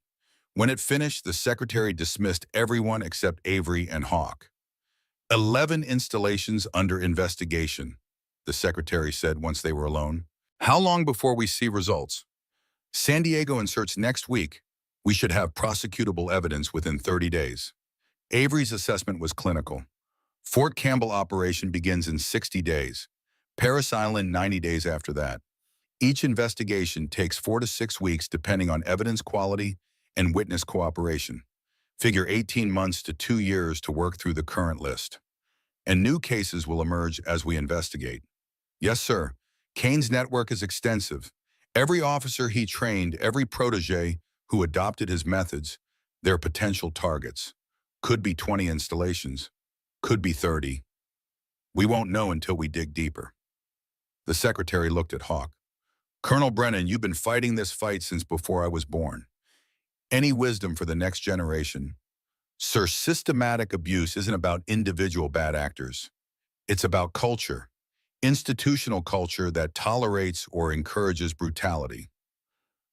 A: When it finished, the secretary dismissed everyone except Avery and Hawk. 11 installations under investigation, the secretary said once they were alone. How long before we see results? San Diego inserts next week. We should have prosecutable evidence within 30 days. Avery's assessment was clinical. Fort Campbell operation begins in 60 days. Paris Island 90 days after that. Each investigation takes 4 to 6 weeks depending on evidence quality and witness cooperation. Figure 18 months to 2 years to work through the current list. And new cases will emerge as we investigate. Yes, sir. Kane's network is extensive. Every officer he trained, every protege who adopted his methods, they're potential targets. Could be 20 installations. Could be 30. We won't know until we dig deeper. The secretary looked at Hawk. Colonel Brennan, you've been fighting this fight since before I was born. Any wisdom for the next generation? Sir, systematic abuse isn't about individual bad actors. It's about culture, institutional culture that tolerates or encourages brutality.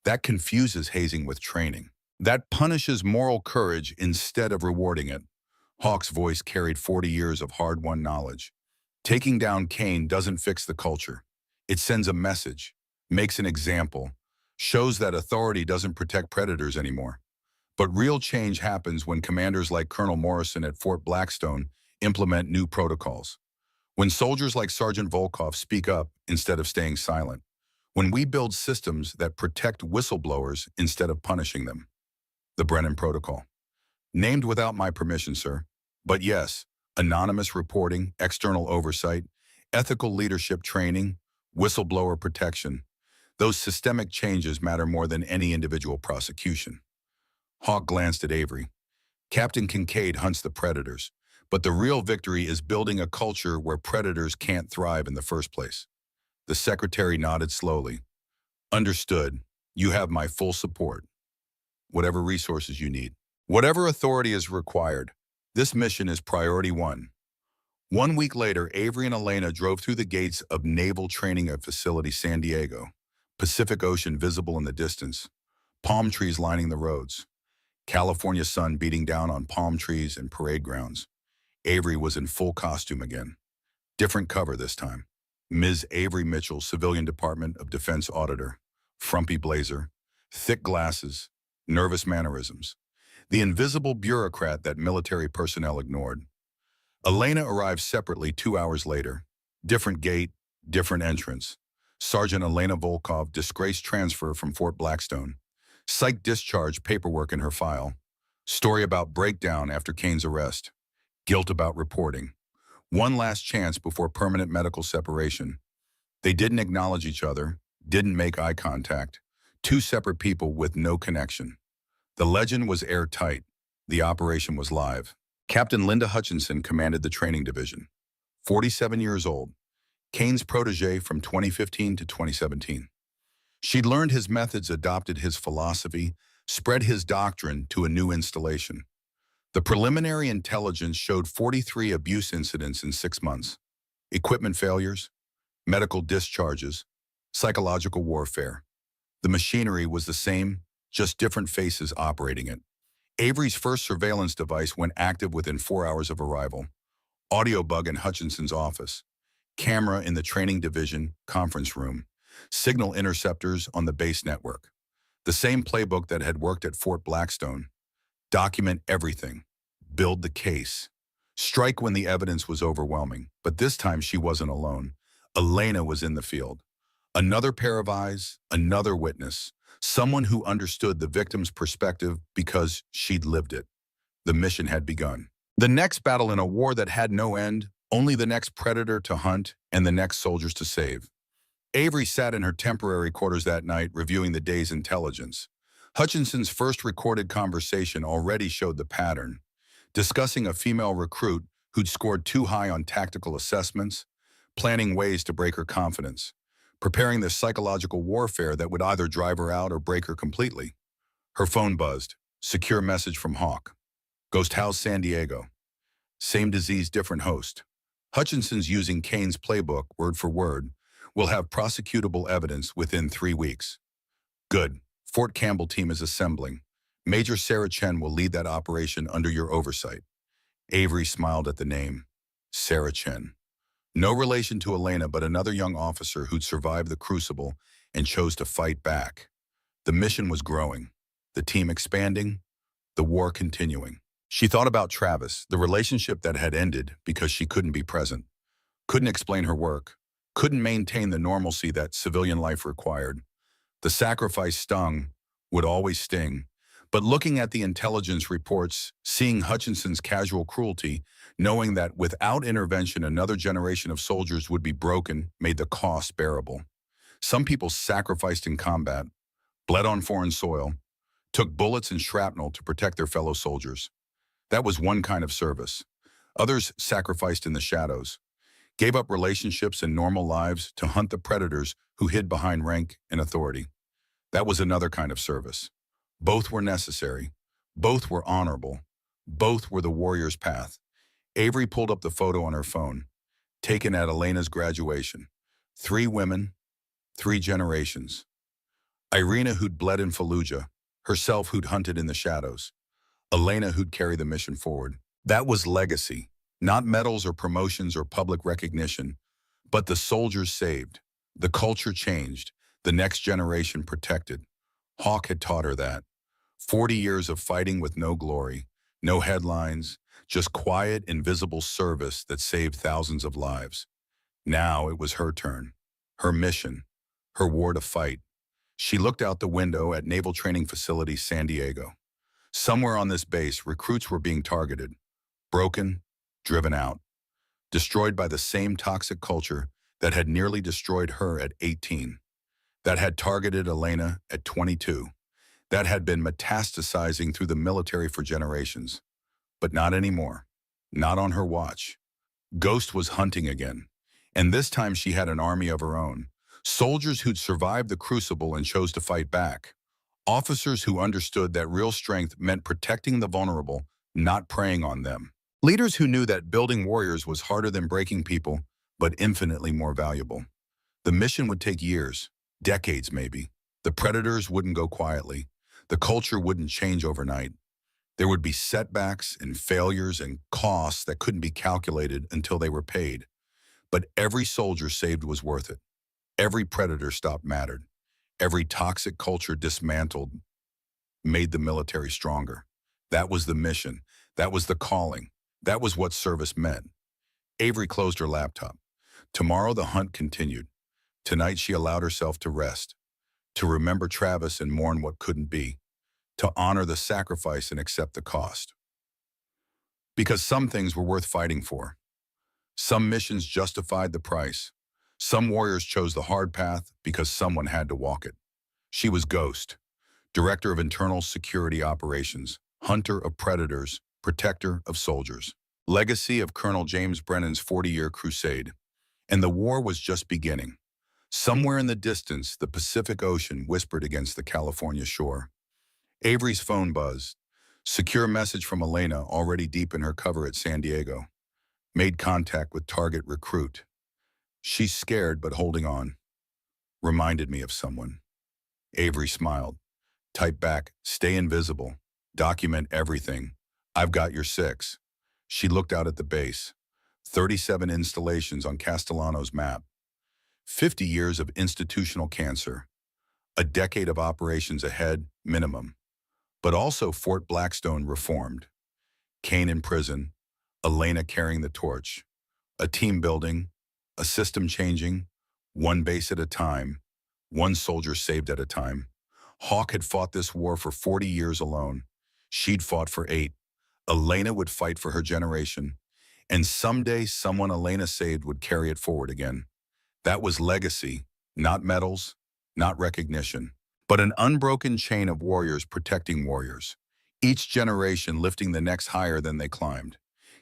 A: That confuses hazing with training. That punishes moral courage instead of rewarding it. Hawk's voice carried 40 years of hard-won knowledge. Taking down Kane doesn't fix the culture. It sends a message, makes an example, shows that authority doesn't protect predators anymore. But real change happens when commanders like Colonel Morrison at Fort Blackstone implement new protocols. When soldiers like Sergeant Volkov speak up instead of staying silent. When we build systems that protect whistleblowers instead of punishing them. The Brennan Protocol. Named without my permission, sir. But yes, anonymous reporting, external oversight, ethical leadership training, whistleblower protection. Those systemic changes matter more than any individual prosecution. Hawk glanced at Avery. Captain Kincaid hunts the predators, but the real victory is building a culture where predators can't thrive in the first place. The secretary nodded slowly. Understood. You have my full support. Whatever resources you need. Whatever authority is required. This mission is priority 1. 1 week later, Avery and Elena drove through the gates of Naval Training Facility San Diego. Pacific Ocean visible in the distance. Palm trees lining the roads. California sun beating down on palm trees and parade grounds. Avery was in full costume again. Different cover this time. Ms. Avery Mitchell, Civilian Department of Defense Auditor. Frumpy blazer. Thick glasses. Nervous mannerisms. The invisible bureaucrat that military personnel ignored. Elena arrived separately 2 hours later. Different gate, different entrance. Sergeant Elena Volkov, disgraced transfer from Fort Blackstone. Psych discharge paperwork in her file. Story about breakdown after Kane's arrest. Guilt about reporting. One last chance before permanent medical separation. They didn't acknowledge each other, didn't make eye contact. 2 separate people with no connection. The legend was airtight. The operation was live. Captain Linda Hutchinson commanded the training division. 47 years old. Kane's protege from 2015 to 2017. She'd learned his methods, adopted his philosophy, spread his doctrine to a new installation. The preliminary intelligence showed 43 abuse incidents in 6 months. Equipment failures, medical discharges, psychological warfare. The machinery was the same, just different faces operating it. Avery's first surveillance device went active within 4 hours of arrival. Audio bug in Hutchinson's office. Camera in the training division conference room. Signal interceptors on the base network. The same playbook that had worked at Fort Blackstone. Document everything. Build the case. Strike when the evidence was overwhelming. But this time she wasn't alone. Elena was in the field. Another pair of eyes, another witness. Someone who understood the victim's perspective because she'd lived it. The mission had begun. The next battle in a war that had no end, only the next predator to hunt and the next soldiers to save. Avery sat in her temporary quarters that night reviewing the day's intelligence. Hutchinson's first recorded conversation already showed the pattern, discussing a female recruit who'd scored too high on tactical assessments, planning ways to break her confidence, preparing the psychological warfare that would either drive her out or break her completely. Her phone buzzed. Secure message from Hawk. Ghost House San Diego. Same disease, different host. Hutchinson's using Kane's playbook, word for word, will have prosecutable evidence within 3 weeks. Good. Fort Campbell team is assembling. Major Sarah Chen will lead that operation under your oversight. Avery smiled at the name. Sarah Chen. No relation to Elena, but another young officer who'd survived the crucible and chose to fight back. The mission was growing, the team expanding, the war continuing. She thought about Travis, the relationship that had ended because she couldn't be present, couldn't explain her work, couldn't maintain the normalcy that civilian life required. The sacrifice stung, would always sting. But looking at the intelligence reports, seeing Hutchinson's casual cruelty, knowing that without intervention another generation of soldiers would be broken, made the cost bearable. Some people sacrificed in combat, bled on foreign soil, took bullets and shrapnel to protect their fellow soldiers. That was one kind of service. Others sacrificed in the shadows, gave up relationships and normal lives to hunt the predators who hid behind rank and authority. That was another kind of service. Both were necessary. Both were honorable. Both were the warrior's path. Avery pulled up the photo on her phone, taken at Elena's graduation. 3 women, 3 generations. Irina, who'd bled in Fallujah, herself who'd hunted in the shadows. Elena, who'd carry the mission forward. That was legacy, not medals or promotions or public recognition, but the soldiers saved, the culture changed, the next generation protected. Hawk had taught her that. 40 years of fighting with no glory, no headlines, just quiet, invisible service that saved thousands of lives. Now it was her turn, her mission, her war to fight. She looked out the window at Naval Training Facility San Diego. Somewhere on this base, recruits were being targeted, broken, driven out, destroyed by the same toxic culture that had nearly destroyed her at 18, that had targeted Elena at 22, that had been metastasizing through the military for generations. But not anymore, not on her watch. Ghost was hunting again, and this time she had an army of her own, soldiers who'd survived the crucible and chose to fight back. Officers who understood that real strength meant protecting the vulnerable, not preying on them. Leaders who knew that building warriors was harder than breaking people, but infinitely more valuable. The mission would take years, decades maybe. The predators wouldn't go quietly. The culture wouldn't change overnight. There would be setbacks and failures and costs that couldn't be calculated until they were paid. But every soldier saved was worth it. Every predator stopped mattered. Every toxic culture dismantled made the military stronger. That was the mission. That was the calling. That was what service meant. Avery closed her laptop. Tomorrow the hunt continued. Tonight she allowed herself to rest, to remember Travis and mourn what couldn't be, to honor the sacrifice and accept the cost. Because some things were worth fighting for. Some missions justified the price. Some warriors chose the hard path because someone had to walk it. She was Ghost, Director of Internal Security Operations, hunter of predators, protector of soldiers. Legacy of Colonel James Brennan's 40-year crusade. And the war was just beginning. Somewhere in the distance, the Pacific Ocean whispered against the California shore. Avery's phone buzzed. Secure message from Elena, already deep in her cover at San Diego. Made contact with target recruit. She's scared but holding on. Reminded me of someone. Avery smiled. Type back, stay invisible. Document everything. I've got your 6. She looked out at the base. 37 installations on Castellano's map. 50 years of institutional cancer. A decade of operations ahead, minimum. But also Fort Blackstone reformed. Kane in prison. Elena carrying the torch. A team building. A system changing. One base at a time. One soldier saved at a time. Hawk had fought this war for 40 years alone. She'd fought for 8. Elena would fight for her generation. And someday someone Elena saved would carry it forward again. That was legacy, not medals, not recognition, but an unbroken chain of warriors protecting warriors, each generation lifting the next higher than they climbed.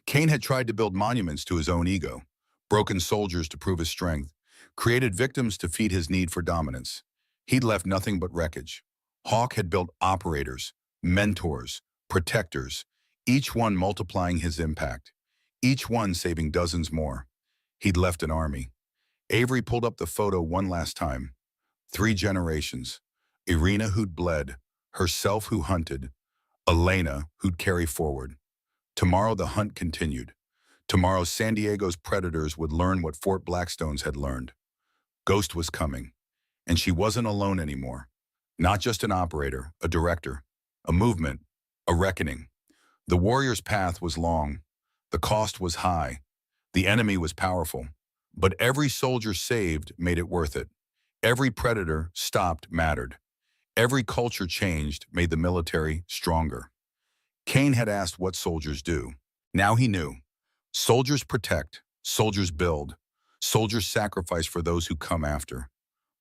A: Cain had tried to build monuments to his own ego, broken soldiers to prove his strength, created victims to feed his need for dominance. He'd left nothing but wreckage. Hawk had built operators, mentors, protectors, each one multiplying his impact, each one saving dozens more. He'd left an army. Avery pulled up the photo one last time. 3 generations. Irina who'd bled, herself who hunted, Elena who'd carry forward. Tomorrow the hunt continued. Tomorrow San Diego's predators would learn what Fort Blackstone's had learned. Ghost was coming, and she wasn't alone anymore. Not just an operator, a director, a movement, a reckoning. The warrior's path was long. The cost was high. The enemy was powerful. But every soldier saved made it worth it. Every predator stopped mattered. Every culture changed made the military stronger. Cain had asked what soldiers do. Now he knew. Soldiers protect, soldiers build, soldiers sacrifice for those who come after.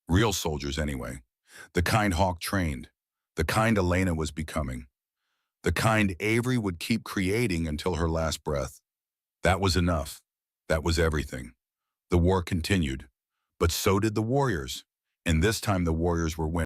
A: Real soldiers anyway. The kind Hawk trained, the kind Elena was becoming, the kind Avery would keep creating until her last breath. That was enough. That was everything. The war continued, but so did the warriors, and this time the warriors were winning.